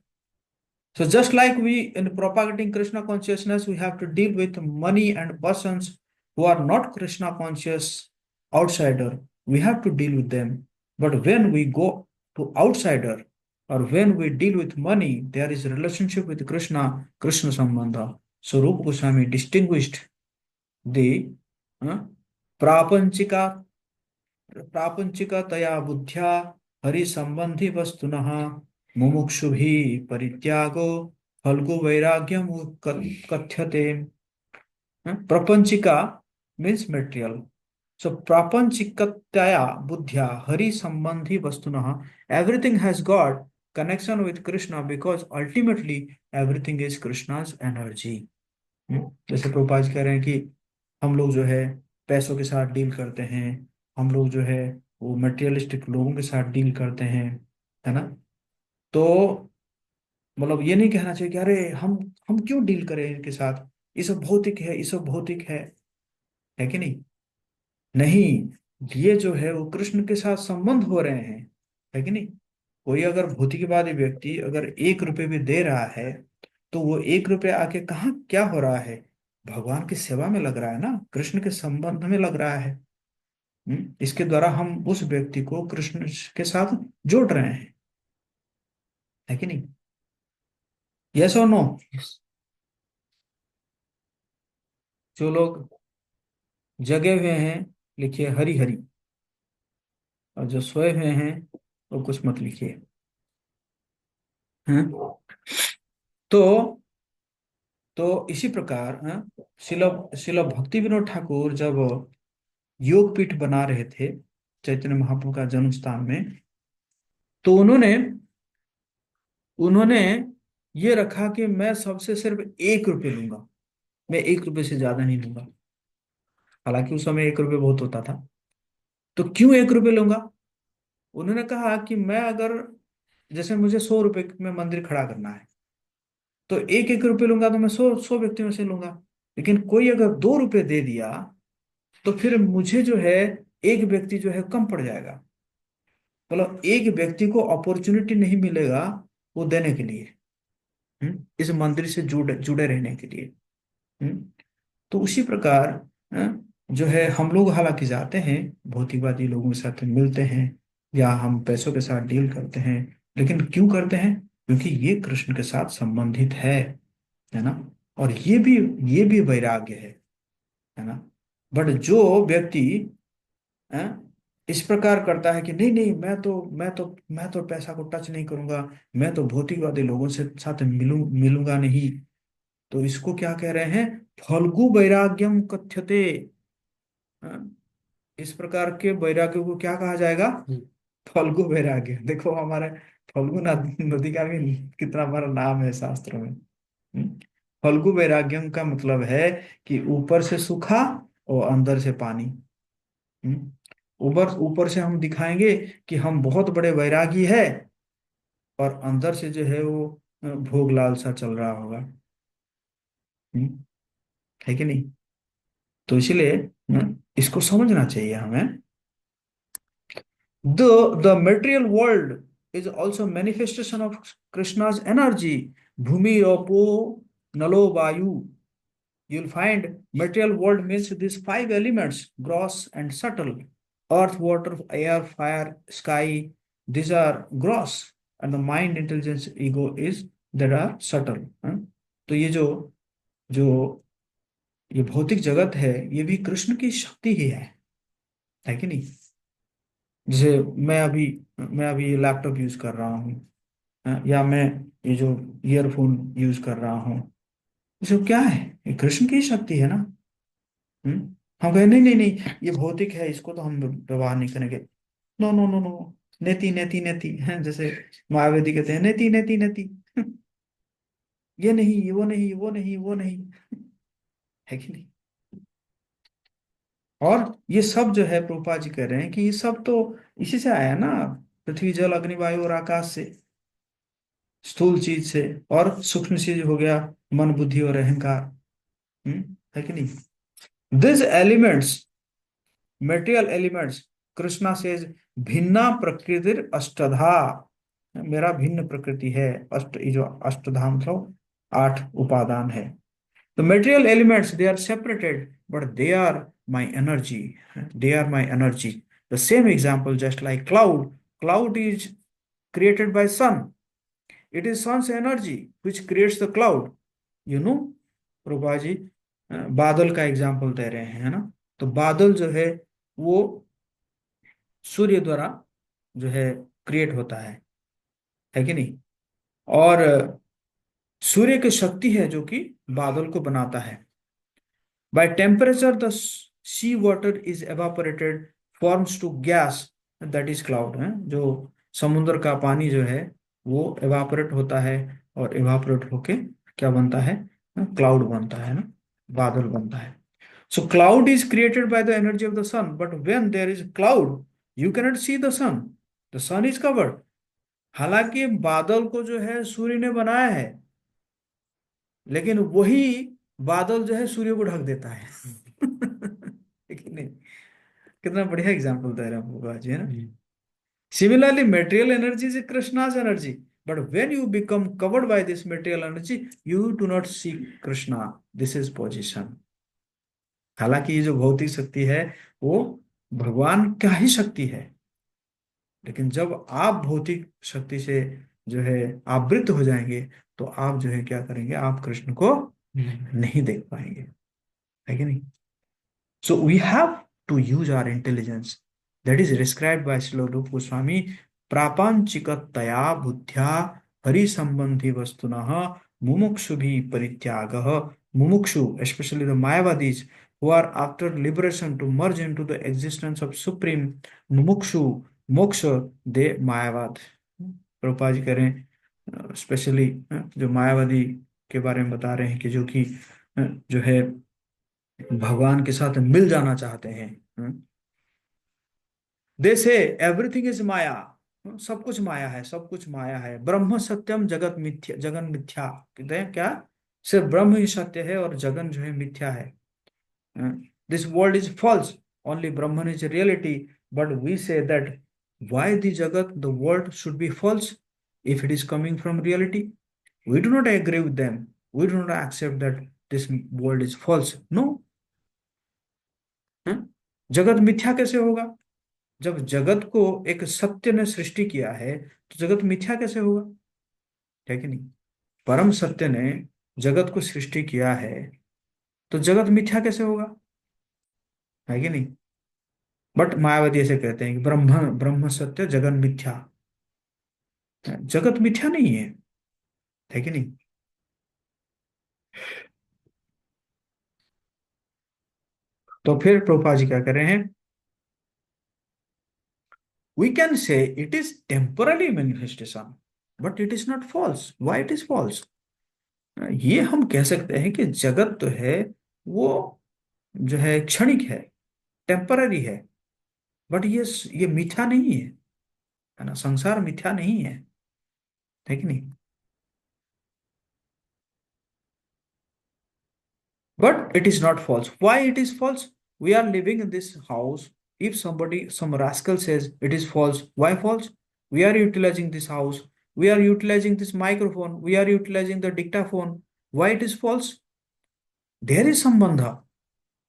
So just like we in propagating Krishna consciousness, we have to deal with money and persons who are not Krishna conscious outsider. We have to deal with them. But when we go to outsider or when we deal with money, there is a relationship with Krishna, Krishna Sambandha। So Rupa Goswami distinguished the uh, प्रापंचिका प्रापंचिकतया बुद्ध्या हरि संबंधी वस्तुनः मुमुक्षुभि परित्यागो फल्गु वैराग्यम कथ्यते। प्रपंचिका means material. सो प्रापंचिकतया बुद्ध्या हरि संबंधी वस्तुनः, everything has got connection with Krishna because ultimately everything is Krishna's energy. जैसे प्रभुपाद जी कह रहे हैं कि हम लोग जो है पैसों के साथ डील करते हैं, हम लोग जो है वो मटेरियलिस्टिक लोगों के साथ डील करते हैं, है ना। तो मतलब ये नहीं कहना चाहिए कि अरे हम क्यों डील करें इनके साथ, ये सब भौतिक है, ये सब भौतिक है कि नहीं। नहीं, ये जो है वो कृष्ण के साथ संबंध हो रहे हैं, है कि नहीं। कोई अगर भौतिकवादी व्यक्ति अगर 1 रुपए भी दे रहा है, तो वो 1 रुपए आके कहाँ क्या हो रहा है, भगवान की सेवा में लग रहा है ना, कृष्ण के संबंध में लग रहा है। इसके द्वारा हम उस व्यक्ति को कृष्ण के साथ जोड़ रहे हैं, है कि नहीं। यस और नो। जो लोग जगे हुए हैं, लिखिए हरी हरी, और जो सोए हुए हैं वो कुछ मत लिखिए। हैं? तो इसी प्रकार, शिल शिल भक्ति विनोद ठाकुर जब योग पीठ बना रहे थे चैतन्य महाप्रभु का जन्म स्थान में, तो उन्होंने उन्होंने ये रखा कि मैं सबसे सिर्फ 1 रुपए लूंगा, मैं 1 रुपए से ज्यादा नहीं लूंगा। हालांकि उस समय 1 रुपए बहुत होता था। तो क्यों 1 रुपए लूंगा। उन्होंने कहा कि मैं अगर, जैसे मुझे 100 रुपए में मंदिर खड़ा करना है, तो एक एक रुपए लूंगा तो मैं 100 व्यक्तियों से लूंगा। लेकिन कोई अगर 2 रुपए दे दिया, तो फिर मुझे जो है एक व्यक्ति जो है कम पड़ जाएगा। मतलब एक व्यक्ति को अपॉर्चुनिटी नहीं मिलेगा वो देने के लिए, इस मंदिर से जुड़े जुड़े रहने के लिए। हम्म, तो उसी प्रकार, जो है हम लोग हालांकि जाते हैं भौतिकवादी लोगों के साथ मिलते हैं, या हम पैसों के साथ डील करते हैं, लेकिन क्यों करते हैं, क्योंकि ये कृष्ण के साथ संबंधित है ना। और ये भी वैराग्य है ना। बट जो व्यक्ति हैं, इस प्रकार करता है कि नहीं नहीं, मैं तो पैसा को टच नहीं करूंगा, मैं तो भौतिकवादी लोगों से साथ मिलूंगा नहीं, तो इसको क्या कह रहे हैं, फल्गु वैराग्यम कथ्यते। हाँ, इस प्रकार के वैराग्य को क्या कहा जाएगा, फल्गु वैराग्य। देखो हमारे फल्गु नदी का भी कितना बड़ा नाम है शास्त्रों में। फल्गु वैराग्यम का मतलब है कि ऊपर से सूखा और अंदर से पानी। हम्म, ऊपर ऊपर से हम दिखाएंगे कि हम बहुत बड़े वैरागी है, और अंदर से जो है वो भोग लालसा चल रहा होगा। हम्म, है कि नहीं। तो इसीलिए इसको समझना चाहिए हमें। The material world is also manifestation of Krishna's energy. Bhumi, Apo, Nalo, Vayu. You'll find material world means these 5 elements, gross and subtle. Earth, water, air, fire, sky. These are gross, and the mind, intelligence, ego is that are subtle. हाँ? तो ये जो जो ये भौतिक जगत है, ये भी कृष्ण की शक्ति ही है कि नहीं। जैसे मैं अभी लैपटॉप यूज कर रहा हूँ, या मैं ये जो ईयरफोन यूज कर रहा हूँ, ये सब क्या है, ये कृष्ण की शक्ति है ना। हम कहे नहीं नहीं नहीं, ये भौतिक है, इसको तो हम व्यवहार नहीं करेंगे। नो नो नो नो, नेति नेति नेति है, जैसे मायावती कहते हैं नेति नेति नेति। ये नहीं, ये वो नहीं, वो नहीं, वो नहीं, है कि नहीं। और ये सब जो है प्रभुपाद जी कह रहे हैं कि ये सब तो इसी से आया ना, पृथ्वी जल अग्नि वायु और आकाश से, स्थूल चीज से। और सूक्ष्म चीज हो गया मन बुद्धि और अहंकार। है कि नहीं। This elements, material elements, Krishna से भिन्ना प्रकृतिर अष्टधा, मेरा भिन्न प्रकृति है। अष्ट, ये जो अष्टधा मतलब 8 उपादान है। The material elements, they are separated, but they are my energy. They are my energy. The same example, just like cloud. Cloud is created by sun. It is sun's energy which creates the cloud. You know, Prabha ji बादल का example दे रहे हैं, है ना। तो बादल जो है वो सूर्य द्वारा जो है क्रिएट होता है कि नहीं। और सूर्य की शक्ति है जो कि बादल को बनाता है। By temperature, the sea water is evaporated, forms to gas, that is cloud है। जो समुद्र का पानी जो है वो evaporate होता है, और evaporate होके क्या बनता है, क्लाउड बनता है ना, बादल बनता है। So cloud is created by the energy of the sun, but when there is cloud, you cannot see the sun. The sun is covered. हालांकि बादल को जो है सूर्य ने बनाया है, लेकिन वही बादल जो है सूर्य को ढक देता है। ठीक नहीं? कितना बढ़िया एग्जाम्पल दे रहे हैं आपको जी, है ना? Similarly, material energy is Krishna's energy. But when you become covered by this material energy, you do not see Krishna. This is position. हालांकि ये जो भौतिक शक्ति है वो भगवान का ही शक्ति है, लेकिन जब आप भौतिक शक्ति से जो है आवृत हो जाएंगे, तो आप जो है क्या करेंगे, आप कृष्ण को नहीं देख पाएंगे, है कि नहीं? So we have to use our intelligence that is described by Srila Rupa Goswami प्रापंचिकतया बुद्ध्या हरि संबंधी वस्तुनः मुमुक्षुभि परित्यागः मुमुक्षु especially the Mayavadis who are after liberation to merge into the existence of supreme मुमुक्षु मोक्ष they मायावाद। प्रभुपाद जी कह रहे हैं स्पेशली जो मायावादी के बारे में बता रहे हैं कि जो कि जो है भगवान के साथ मिल जाना चाहते हैं। दे से एवरीथिंग इज माया, सब कुछ माया है, सब कुछ माया है। ब्रह्म सत्यम जगत मिथ्या, जगन मिथ्या कहते हैं क्या? सिर्फ ब्रह्म ही सत्य है और जगन जो है मिथ्या है। This world is false, only Brahman is reality. But we say that why the jagat the world should be false if it is coming from reality? We do not agree with them, we do not accept that this world is false. No, जगत मिथ्या कैसे होगा? जब जगत को एक सत्य ने सृष्टि किया है तो जगत मिथ्या कैसे होगा? है कि नहीं? परम सत्य ने जगत को सृष्टि किया है तो जगत मिथ्या कैसे होगा? है कि नहीं? बट मायावादी ऐसे कहते हैं कि ब्रह्म ब्रह्म सत्य जगन मिथ्या। जगत मिथ्या नहीं है कि नहीं? तो फिर प्रभुपाद जी क्या कर रहे हैं? We can say it is temporary manifestation but it is not false. Why it is false? ये हम कह सकते हैं कि जगत तो है वो जो है क्षणिक है, टेम्पररी है, बट ये मिथ्या नहीं है ना? संसार मिथ्या नहीं है कि नहीं? But it is not false. Why it is false? We are living in this house. If somebody some rascal says it is false, why false? We are utilizing this house, we are utilizing this microphone, we are utilizing the dictaphone. Why it is false? There is sambandha.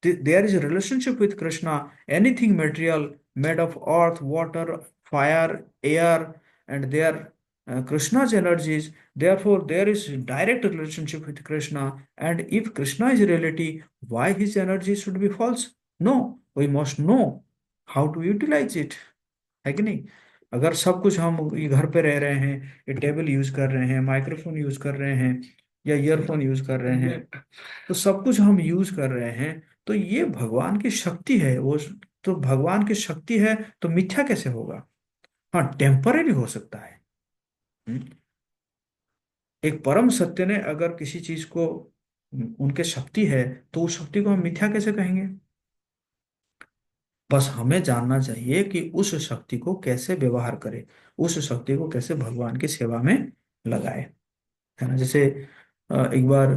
There is a relationship with Krishna. Anything material made of earth, water, fire, air, and their Krishna's energies. Therefore, there is direct relationship with Krishna. And if Krishna is reality, why his energy should be false? No, we must know how to utilize it. है कि नहीं? अगर सब कुछ हम ये घर पे रह रहे हैं, ये टेबल यूज कर रहे हैं, माइक्रोफोन यूज कर रहे हैं, या ईयरफोन यूज कर रहे हैं, तो सब कुछ हम यूज कर रहे हैं, तो ये भगवान की शक्ति है वो। तो भगवान की शक्ति है तो मिथ्या कैसे होगा? हाँ, टेम्पररी हो सकता है। हम्म? एक परम सत्य ने अगर किसी चीज को उनके शक्ति है तो उस शक्ति को हम मिथ्या कैसे कहेंगे? बस हमें जानना चाहिए कि उस शक्ति को कैसे व्यवहार करें, उस शक्ति को कैसे भगवान की सेवा में लगाए, है ना? जैसे एक बार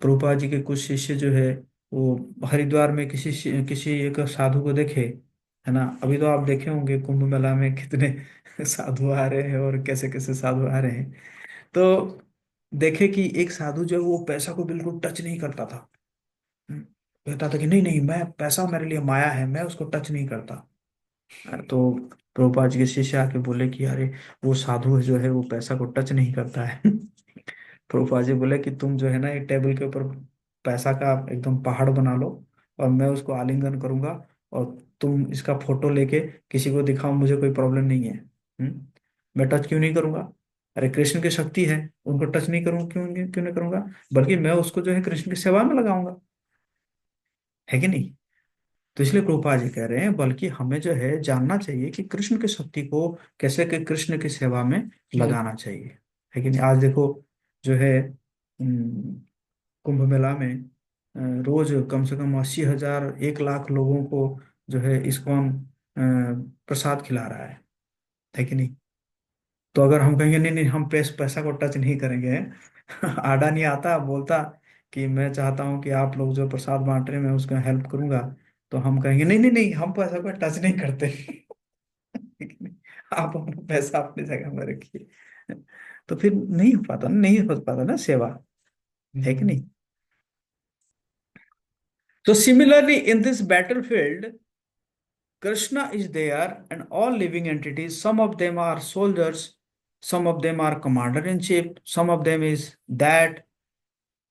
प्रभुपाद जी के कुछ शिष्य जो है वो हरिद्वार में किसी एक साधु को देखे, है ना? अभी तो आप देखे होंगे कुंभ मेला में कितने साधु आ रहे हैं और कैसे कैसे साधु आ रहे हैं। तो देखे कि एक साधु जो है वो पैसा को बिल्कुल टच नहीं करता था। कहता था कि नहीं नहीं, मैं पैसा मेरे लिए माया है, मैं उसको टच नहीं करता। तो प्रभुपाद जी के शिष्य आके बोले कि अरे वो साधु जो है वो पैसा को टच नहीं करता है। प्रभुपाद जी बोले कि तुम जो है ना एक टेबल के ऊपर पैसा का एकदम पहाड़ बना लो और मैं उसको आलिंगन करूंगा, और तुम इसका फोटो लेके किसी को दिखाओ, मुझे कोई प्रॉब्लम नहीं है। मैं टच क्यों नहीं करूंगा? अरे कृष्ण की शक्ति है, उनको टच नहीं करूंगा, क्यों नहीं करूंगा? बल्कि मैं उसको जो है कृष्ण की सेवा में लगाऊंगा, है कि नहीं? तो इसलिए प्रभुपाद जी कह रहे हैं बल्कि हमें जो है जानना चाहिए कि कृष्ण की शक्ति को कैसे कि कृष्ण की सेवा में लगाना चाहिए, है कि नहीं? आज देखो जो है कुंभ मेला में रोज कम से कम 80,000 1 लाख लोगों को जो है इस्कॉन प्रसाद खिला रहा है कि नहीं? तो अगर हम कहेंगे नहीं नहीं हम पैसा को टच नहीं करेंगे, आडा नहीं आता बोलता कि मैं चाहता हूँ कि आप लोग जो प्रसाद बांट रहे हैं मैं उसका हेल्प करूंगा, तो हम कहेंगे नहीं नहीं नहीं हम पैसा को टच नहीं करते। ठीक है? आप अपना पैसा अपनी जगह में रखिए। तो फिर नहीं हो पाता, नहीं हो पाता ना सेवा, है कि नहीं? तो similarly in this battlefield Krishna is there and all living entities, some of them are soldiers, some of them are commander in chief, some of them is that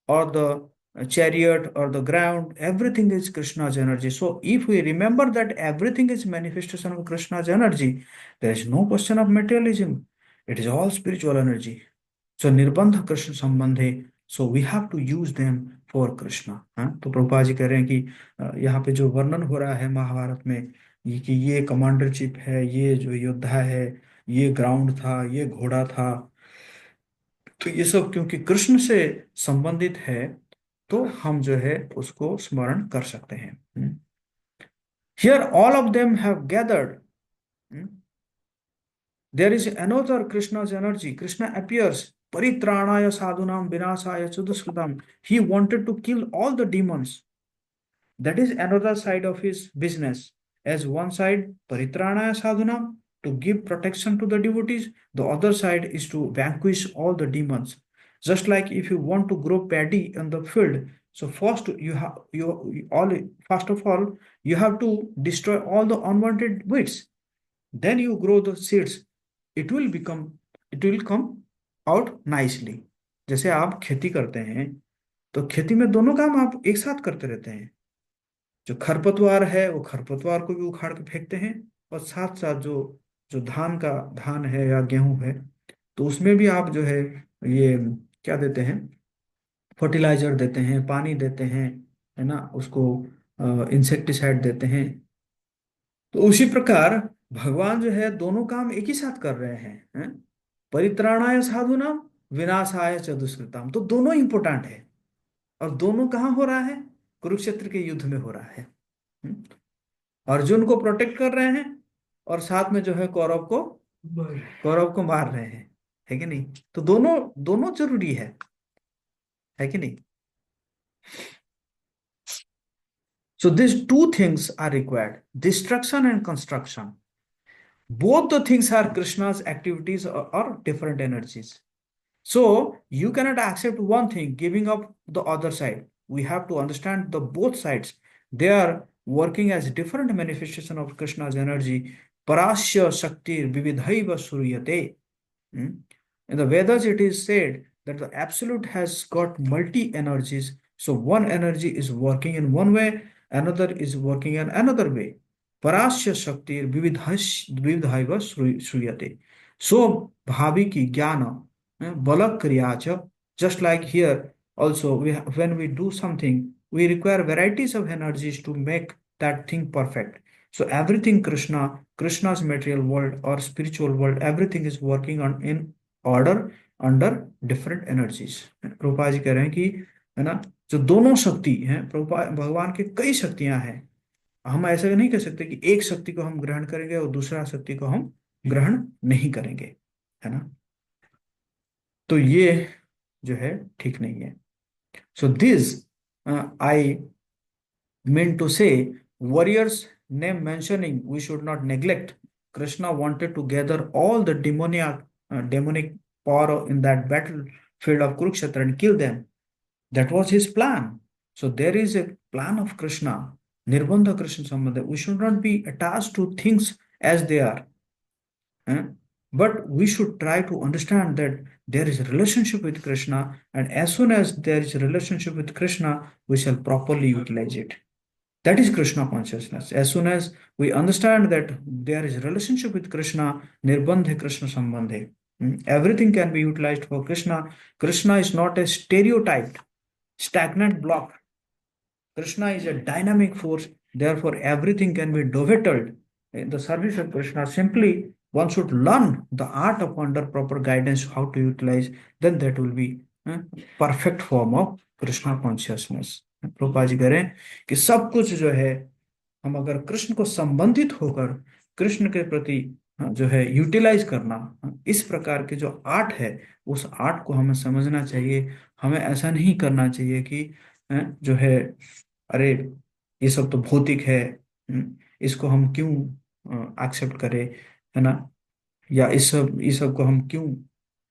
or the chariot or the ground, everything is Krishna's energy. So if we remember that everything is manifestation of Krishna's energy, there is no question of materialism. It is all spiritual energy. So nirbandha Krishna संबंधे, so we have to use them for Krishna. हाँ, तो प्रभुपाद जी कह रहे हैं कि यहाँ पे जो वर्णन हो रहा है महाभारत में, ये कि ये कमांडर चिप है, ये जो योद्धा है, ये ग्राउंड था, ये घोड़ा था, तो ये सब क्योंकि कृष्ण से संबंधित है, तो हम जो है उसको स्मरण कर सकते हैं। Here all of them have gathered, there is another Krishna's energy. Krishna appears. Paritranaya sadhunam vinasaya chuduskritam. He wanted to kill all the demons. That is another side of his business. As one side, Paritranaya sadhunam, to give protection to the devotees. The other side is to vanquish all the demons. Just like if you want to grow paddy in the field, so first of all you have to destroy all the unwanted weeds. Then you grow the seeds, it will become, it will come out nicely. जैसे आप खेती करते हैं, तो खेती में दोनों काम आप एक साथ करते रहते हैं। जो खरपतवार है वो खरपतवार को भी उखाड़ के फेंकते हैं, और साथ साथ जो जो धान है या गेहूं है, तो उसमें भी आप जो है ये क्या देते हैं, फर्टिलाइजर देते हैं, पानी देते हैं, है ना, उसको इंसेक्टिसाइड देते हैं। तो उसी प्रकार भगवान जो है दोनों काम एक ही साथ कर रहे हैं। परित्राणाय साधुनाम विनाशाय च दुष्कृताम, तो दोनों इंपोर्टेंट है। और दोनों कहाँ हो रहा है? कुरुक्षेत्र के युद्ध में हो रहा है। हम्म? अर्जुन को प्रोटेक्ट कर रहे हैं, और साथ में जो है कौरव को मार रहे हैं, है कि नहीं? तो दोनों दोनों जरूरी है कि नहीं? So these two things are required, destruction and construction. Both the things are Krishna's activities or different energies. So you cannot accept one thing, giving up the other side. We have to understand the both sides. They are working as different manifestation of Krishna's energy. Parasya Shakti Vividhaiva Suryate. Hmm? In the Vedas, it is said that the Absolute has got multi energies. So one energy is working in one way, another is working in another way. Parasya Shakti Vividhaiva Suryate. So Bhaviki Jnana Balak Kriyacha, just like here also, when we do something, we require varieties of energies to make that thing perfect. So everything Krishna's material world or spiritual world, everything is working on in order under different energies. Prabhupada ji कह रहे हैं कि, है ना, जो दोनों शक्ति हैं, प्रभुपाद भगवान के कई शक्तियां हैं। हम ऐसा नहीं कह सकते कि एक शक्ति को हम ग्रहण करेंगे और दूसरा शक्ति को हम ग्रहण नहीं करेंगे, है ना? तो ये जो है ठीक नहीं है। So this I mean to say, warriors' name mentioning, we should not neglect. Krishna wanted to gather all the demonic power in that battlefield of Kurukshetra and kill them. That was his plan. So there is a plan of Krishna, Nirbandha Krishna Sambandha. We should not be attached to things as they are. But we should try to understand that there is a relationship with Krishna, and as soon as there is a relationship with Krishna, we shall properly utilize it. That is Krishna consciousness. As soon as we understand that there is a relationship with Krishna, Nirbandhe Krishna Sambandhe, everything can be utilized for Krishna. Krishna is not a stereotyped, stagnant block. Krishna is a dynamic force. Therefore, everything can be dovetailed in the service of Krishna. Simply, one should learn the art of under proper guidance how to utilize. Then that will be perfect form of Krishna consciousness. Prabhupada ji कह रहे हैं कि सब कुछ जो है, हम अगर कृष्ण को संबंधित होकर कृष्ण के प्रति जो है यूटिलाइज करना, इस प्रकार के जो आर्ट है, उस आर्ट को हमें समझना चाहिए। हमें ऐसा नहीं करना चाहिए कि जो है, अरे ये सब तो भौतिक है, इसको हम क्यों एक्सेप्ट करें, है ना, या इस सब को हम क्यों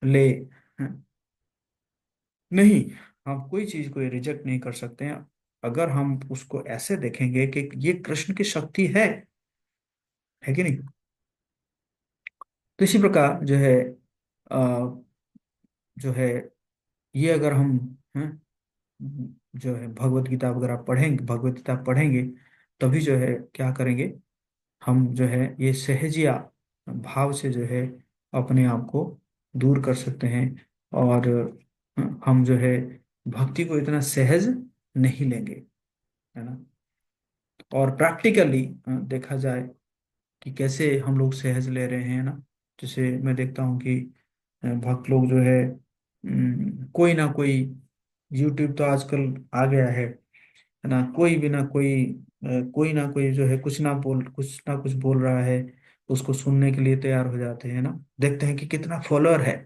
ले, नहीं, हम कोई चीज को रिजेक्ट नहीं कर सकते हैं अगर हम उसको ऐसे देखेंगे कि ये कृष्ण की शक्ति है कि नहीं। तो इसी प्रकार अ, जो है ये अगर हम, हैं, जो है भगवत गीता अगर आप पढ़ेंगे, भगवत गीता पढ़ेंगे, तभी जो है क्या करेंगे, हम जो है ये सहजिया भाव से जो है अपने आप को दूर कर सकते हैं। और हम जो है भक्ति को इतना सहज नहीं लेंगे, है ना। और प्रैक्टिकली देखा जाए कि कैसे हम लोग सहज ले रहे हैं ना। जैसे मैं देखता हूँ कि भक्त लोग जो है, कोई ना कोई, यूट्यूब तो आजकल आ गया है ना, कोई भी ना कोई, कोई ना कोई जो है कुछ ना कुछ बोल रहा है, उसको सुनने के लिए तैयार हो जाते हैं ना। देखते हैं कि कितना फॉलोअर है,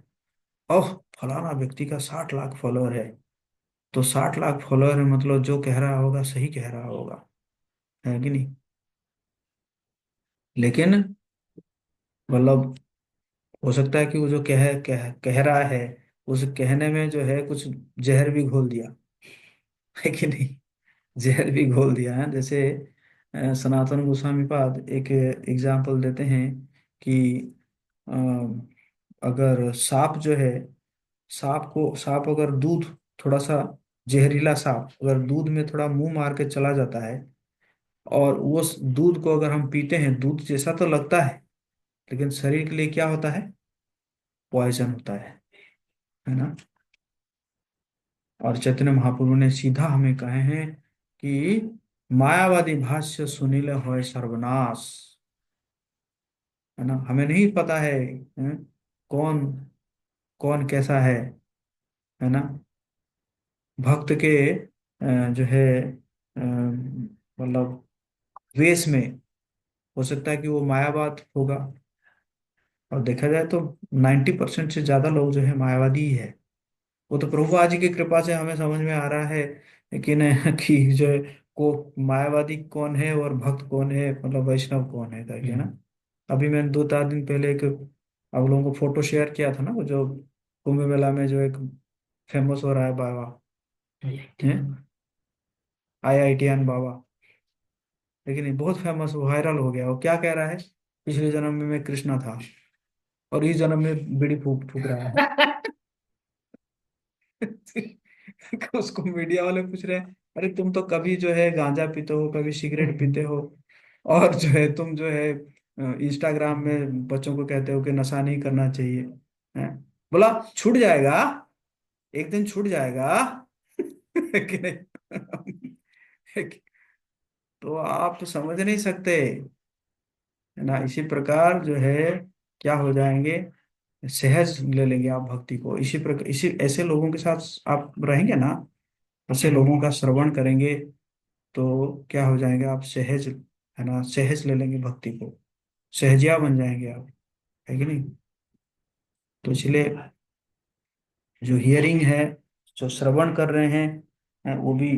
ओह फलाना व्यक्ति का 60 लाख फॉलोअर है, तो 60 लाख फॉलोअर है मतलब जो कह रहा होगा सही कह रहा होगा, है कि नहीं। लेकिन मतलब हो सकता है कि वो जो कह रहा है, उस कहने में जो है कुछ जहर भी घोल दिया, है कि नहीं। जहर भी घोल दिया है। जैसे सनातन गोस्वामी पाद एक एग्जाम्पल देते हैं कि अ, अगर सांप जो है, सांप अगर दूध, थोड़ा सा जहरीला सांप अगर दूध में थोड़ा मुंह मार के चला जाता है, और वो दूध को अगर हम पीते हैं, दूध जैसा तो लगता है, लेकिन शरीर के लिए क्या होता है, पॉइजन होता है ना। और चैतन्य महाप्रभु ने सीधा हमें कहे हैं कि मायावादी भाष्य सुनील होय सर्वनाश, है ना। हमें नहीं पता है, कौन कौन कैसा है ना। भक्त के जो है मतलब वेश में हो सकता है कि वो मायावाद होगा, और देखा जाए तो 90% से ज्यादा लोग जो है मायावादी ही है। वो तो प्रभुपाद जी की कृपा से हमें समझ में आ रहा है, लेकिन कि जो है को मायावादी कौन है और भक्त कौन है, मतलब वैष्णव कौन है करके ना। अभी मैंने 2-4 दिन पहले एक आप लोगों को फोटो शेयर किया था ना, वो जो कुंभ मेला में जो एक फेमस हो रहा है बाबा, है IITN बाबा, लेकिन ये बहुत फेमस, वायरल हो गया। वो क्या कह रहा है, पिछले जन्म में मैं कृष्णा था और इस जन्म में बीड़ी फूक फूक रहा है। उसको मीडिया वाले पूछ रहे हैं, अरे तुम तो कभी जो है गांजा पीते हो, कभी सिगरेट पीते हो, और जो है तुम जो है इंस्टाग्राम में बच्चों को कहते हो कि नशा नहीं करना चाहिए, हैं? बोला छूट जाएगा, एक दिन छूट जाएगा। है कि नहीं। है कि- तो आप तो समझ नहीं सकते, है ना। इसी प्रकार जो है क्या हो जाएंगे, सहज ले लेंगे आप भक्ति को। इसी प्रकार, इसी ऐसे लोगों के साथ आप रहेंगे ना, ऐसे लोगों का श्रवण करेंगे, तो क्या हो जाएंगे आप, सहज, है ना, सहज ले लेंगे भक्ति को, सहजिया बन जाएंगे आप, है कि नहीं। तो इसलिए जो हियरिंग है, जो श्रवण कर रहे हैं, वो भी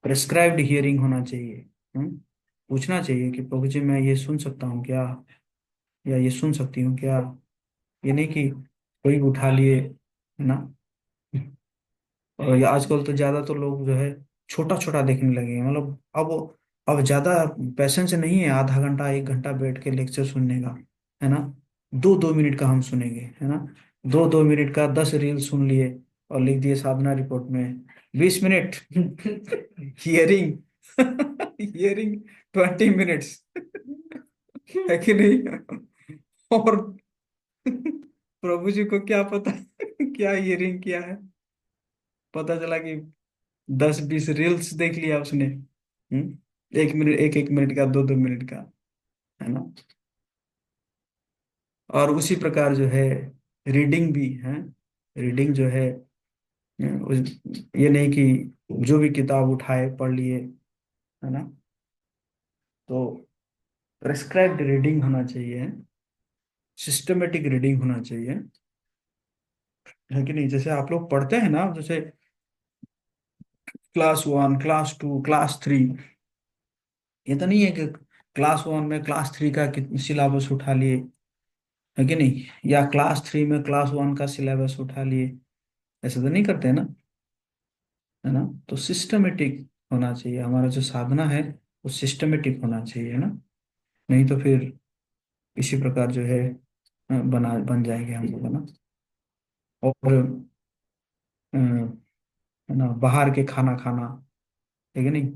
प्रेस्क्राइब्ड हियरिंग होना चाहिए। पूछना चाहिए कि प्रभु जी मैं ये सुन सकता हूँ क्या, या ये सुन सकती हूँ क्या। ये नहीं कि कोई भी उठा लिए, है ना। और ये आजकल तो ज्यादातर लोग जो है छोटा छोटा देखने लगे हैं, मतलब अब ज्यादा पैसेंस नहीं है आधा घंटा 1 घंटा बैठ के लेक्चर सुनने का, है ना। 2-2 मिनट का हम सुनेंगे, है ना। 2-2 मिनट का 10 रील सुन लिए और लिख दिए साधना रिपोर्ट में, 20 मिनट हियरिंग, हियरिंग 20 मिनट्स, है कि नहीं। और प्रभु जी को क्या पता क्या हियरिंग किया है, पता चला कि 10-20 रील्स देख लिया उसने। 1 मिनट, 1-1 मिनट का, 2-2 मिनट का, है ना। और उसी प्रकार जो है रीडिंग भी है, रीडिंग जो है ये नहीं कि जो भी किताब उठाए पढ़ लिए, है ना। तो प्रेस्क्राइब्ड रीडिंग होना चाहिए। सिस्टमेटिक रीडिंग होना चाहिए, है कि नहीं? जैसे आप लोग पढ़ते हैं ना, जैसे क्लास 1, क्लास 2, क्लास 3, ये तो नहीं है कि क्लास 1 में क्लास 3 का सिलेबस उठा लिए, है कि नहीं, या क्लास 3 में क्लास 1 का सिलेबस उठा लिए, ऐसा तो नहीं करते हैं ना, है ना? तो सिस्टमेटिक होना चाहिए हमारा जो साधना है, वो सिस्टमेटिक होना चाहिए, है ना? नहीं तो फिर इसी प्रकार जो है बन जाएंगे हम लोग, है ना? और है ना, बाहर के खाना खाना, है कि नहीं,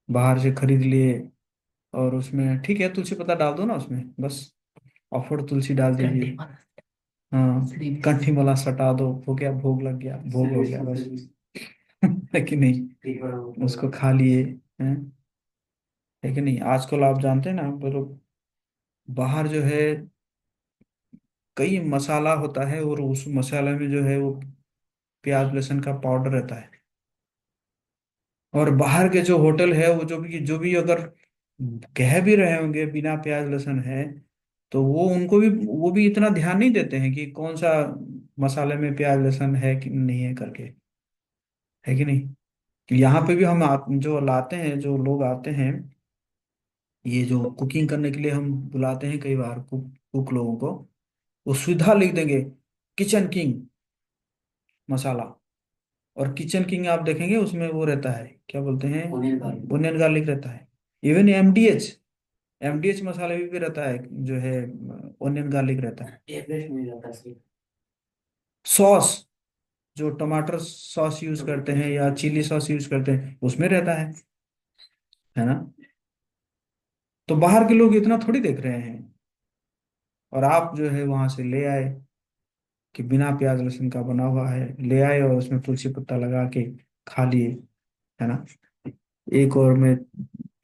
बाहर से खरीद लिए, और उसमें ठीक है तुलसी पत्ता डाल दो ना उसमें, बस ऑफर तुलसी डाल दीजिए, हाँ, कंठी माला सटा दो, हो गया, भोग लग गया, भोग हो गया बस। है कि नहीं, उसको खा लिए, हैं, है कि नहीं? आजकल आप जानते हैं ना, पर बाहर जो है कई मसाला होता है, और उस मसाले में जो है वो प्याज लहसुन का पाउडर रहता है। और बाहर के जो होटल है, वो जो भी अगर कह भी रहे होंगे बिना प्याज लहसुन है, तो वो भी इतना ध्यान नहीं देते हैं कि कौन सा मसाले में प्याज लहसुन है कि नहीं है करके, है कि नहीं? यहाँ पे भी हम जो लाते हैं, जो लोग आते हैं, ये जो कुकिंग करने के लिए हम बुलाते हैं कई बार कुक कुक लोगों को, वो सुविधा लिख देंगे, किचन किंग मसाला। और किचन किंग आप देखेंगे उसमें वो रहता है, क्या बोलते हैं, ओनियन गार्लिक रहता है। इवन एमडीएच मसाले भी रहता है, जो है ओनियन गार्लिक रहता है। सॉस, जो टमाटर सॉस यूज करते हैं या चिली सॉस यूज करते हैं, उसमें रहता है ना? तो बाहर के लोग इतना थोड़ी देख रहे हैं, और आप जो है वहां से ले आए कि बिना प्याज लहसुन का बना हुआ है, ले आए और उसमें तुलसी पत्ता लगा के खा लिए, है ना? एक और मैं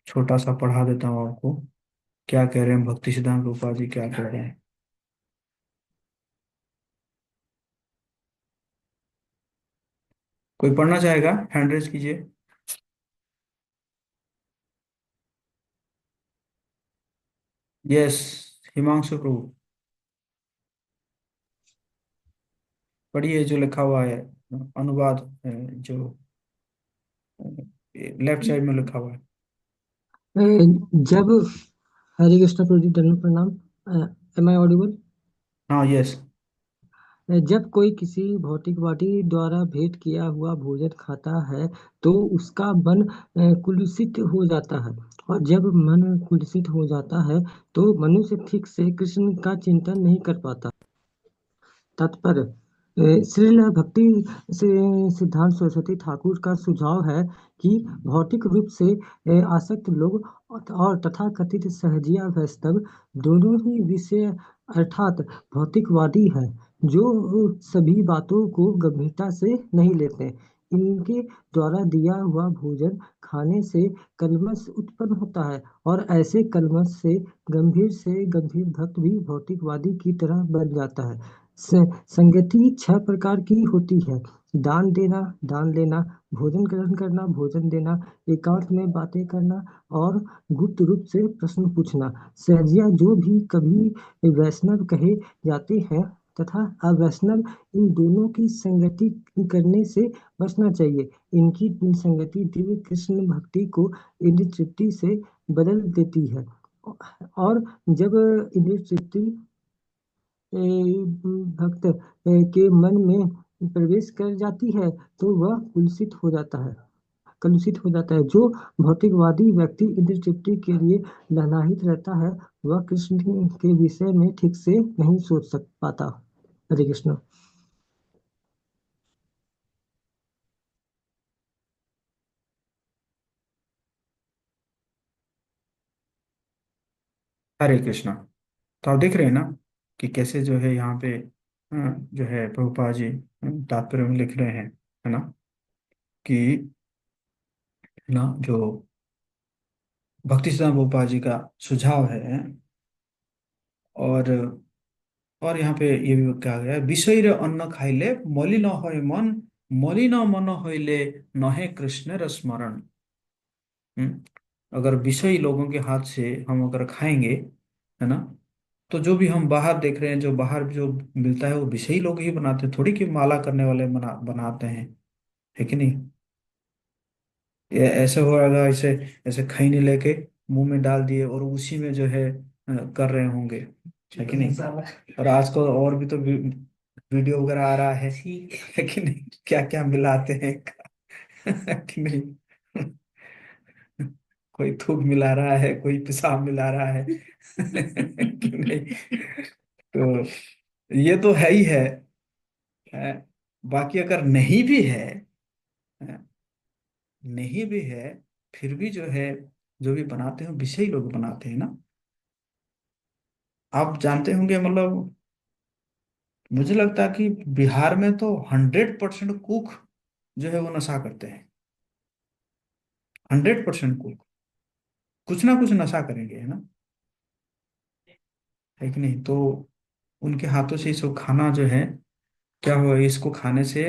छोटा सा पढ़ा देता हूँ आपको, क्या कह रहे हैं भक्ति सिद्धांत रूपा जी, क्या कह रहे हैं। कोई पढ़ना चाहेगा, हैंड रेज कीजिए। यस, हिमांशु प्रभु, पढ़िए जो लिखा हुआ है, अनुवाद, जो लेफ्ट साइड में लिखा हुआ है। अ, जब हरे कृष्ण प्रदीप दंड प्रणाम। Am I audible? हाँ, यस। जब कोई किसी भौतिकवादी द्वारा भेंट किया हुआ भोजन खाता है तो उसका मन कुलुषित हो जाता है। और जब मन कुलुषित हो जाता है तो मनुष्य ठीक से कृष्ण का चिंतन नहीं कर पाता। तात्पर्य: श्रील भक्ति से सिद्धांत सरस्वती ठाकुर का सुझाव है कि भौतिक रूप से आसक्त लोग और तथाकथित सहजिया वैष्णव दोनों ही विषय अर्थात भौतिकवादी हैं, जो सभी बातों को गंभीरता से नहीं लेते। इनके द्वारा दिया हुआ भोजन खाने से कलमश उत्पन्न होता है, और ऐसे कलमश से गंभीर भक्त भी भौतिकवादी की तरह बन जाता है। संगति 6 प्रकार की होती है: दान देना, दान लेना, भोजन ग्रहण करना, भोजन देना, एकांत में बातें करना, और गुप्त रूप से प्रश्न पूछना। सहजिया जो भी कभी वैष्णव कहे जाते हैं तथा अवैष्णव, इन दोनों की संगति करने से बचना चाहिए। इनकी संगति दिव्य कृष्ण भक्ति को इंद्रिय तृप्ति से बदल देती है, और जब इंद्रिय तृप्ति भक्त के मन में प्रवेश कर जाती है तो वह कलुषित हो जाता है। जो भौतिकवादी व्यक्ति इंद्रिय तृप्ति के लिए ललायित रहता है वह कृष्ण के विषय में ठीक से नहीं सोच सक पाता। हरे कृष्ण। हरे कृष्णा। तो आप देख रहे हैं ना कि कैसे जो है यहाँ पे जो है प्रभुपाद जी तात्पर्य में लिख रहे हैं, है ना, कि ना जो भक्ति सिद्धांत प्रभुपाद जी का सुझाव है, और यहाँ पे ये भी कहा गया है, विषय रे अन्न खाइले मलिन होय मन, मलिन मन होइले नहे कृष्ण र स्मरण। अगर विषयी लोगों के हाथ से हम अगर खाएंगे, है ना, तो जो भी हम बाहर देख रहे हैं, जो बाहर जो मिलता है वो विषयी लोग ही बनाते हैं, थोड़ी कि माला करने वाले बनाते हैं, है कि नहीं। ये ऐसे होगा, ऐसे ऐसे खैनी लेके मुंह में डाल दिए और उसी में जो है कर रहे होंगे, है कि नहीं। और आजकल और भी तो वीडियो वगैरह आ रहा है कि नहीं, क्या क्या मिलाते हैं है कि नहीं। कोई थूक मिला रहा है, कोई पेशाब मिला रहा है कि नहीं। तो ये तो है ही है। बाकी अगर नहीं भी है, नहीं भी है, फिर भी जो है, जो भी बनाते हैं विषयी लोग बनाते हैं ना। आप जानते होंगे, मतलब मुझे लगता है कि बिहार में तो 100% कुक जो है वो नशा करते हैं। 100% कुक कुछ ना कुछ नशा करेंगे, है ना, है कि नहीं। तो उनके हाथों से ये सब खाना जो है, क्या हुआ, इसको खाने से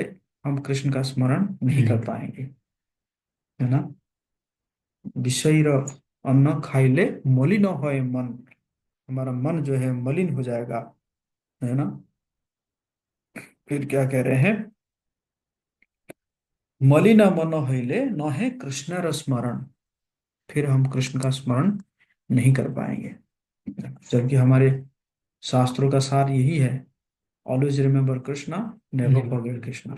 हम कृष्ण का स्मरण नहीं कर पाएंगे, है ना। विषय अन्न खाइले मलिन होए मन, हमारा मन जो है मलिन हो जाएगा, है ना। फिर क्या कह रहे हैं, मलिन मन होइले नहे कृष्ण र स्मरण, फिर हम कृष्ण का स्मरण नहीं कर पाएंगे। जबकि हमारे शास्त्रों का सार यही है, always remember Krishna, never forget Krishna.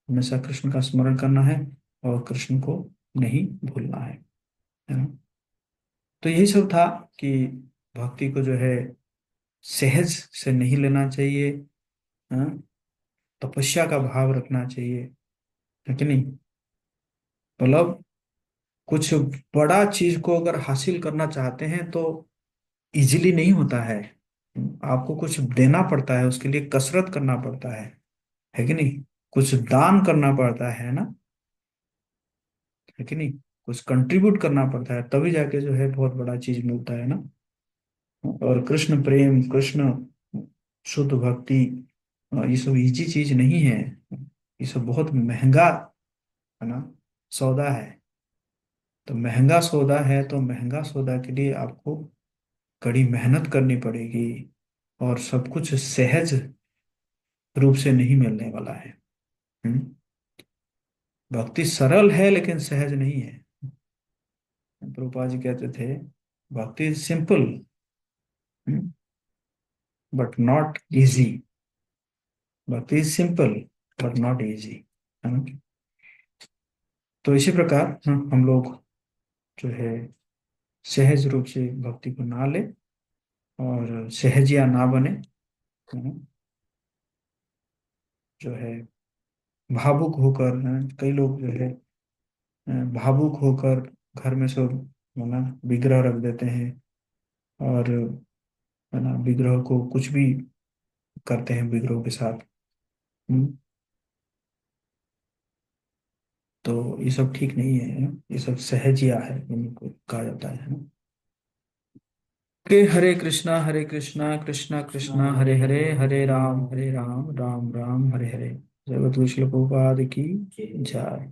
हमेशा कृष्ण का स्मरण करना है और कृष्ण को नहीं भूलना है ना। तो यही सब था कि भक्ति को जो है सहज से नहीं लेना चाहिए, हाँ? तपस्या का भाव रखना चाहिए, है कि नहीं। मतलब कुछ बड़ा चीज को अगर हासिल करना चाहते हैं तो इजीली नहीं होता है। आपको कुछ देना पड़ता है, उसके लिए कसरत करना पड़ता है कि नहीं। कुछ दान करना पड़ता है ना, है कि नहीं। कुछ कंट्रीब्यूट करना पड़ता है, तभी जाके जो है बहुत बड़ा चीज मिलता है ना। और कृष्ण प्रेम, कृष्ण शुद्ध भक्ति, ये सब इजी चीज नहीं है। ये सब बहुत महंगा, है ना, सौदा है। तो महंगा सौदा है, तो महंगा सौदा के लिए आपको कड़ी मेहनत करनी पड़ेगी, और सब कुछ सहज रूप से नहीं मिलने वाला है। हम्म? भक्ति सरल है लेकिन सहज नहीं है। प्रभुपाद जी कहते थे, bhakti is simple but not easy. Bhakti is simple but not easy, है ना। तो इसी प्रकार हम लोग जो है सहज रूप से भक्ति को ना ले, और सहजिया ना बने, है ना? जो है भावुक होकर, कई लोग जो है भावुक होकर घर में सब, है ना, विग्रह रख देते हैं, और है ना विग्रह को कुछ भी करते हैं विग्रहों के साथ। हम्म, तो ये सब ठीक नहीं है ना? ये सब सहजिया है, इनको कहा जाता है ना। के हरे कृष्णा कृष्णा कृष्णा हरे हरे, हरे राम राम राम हरे हरे। जगत विश्व प्रभुपाद की जय।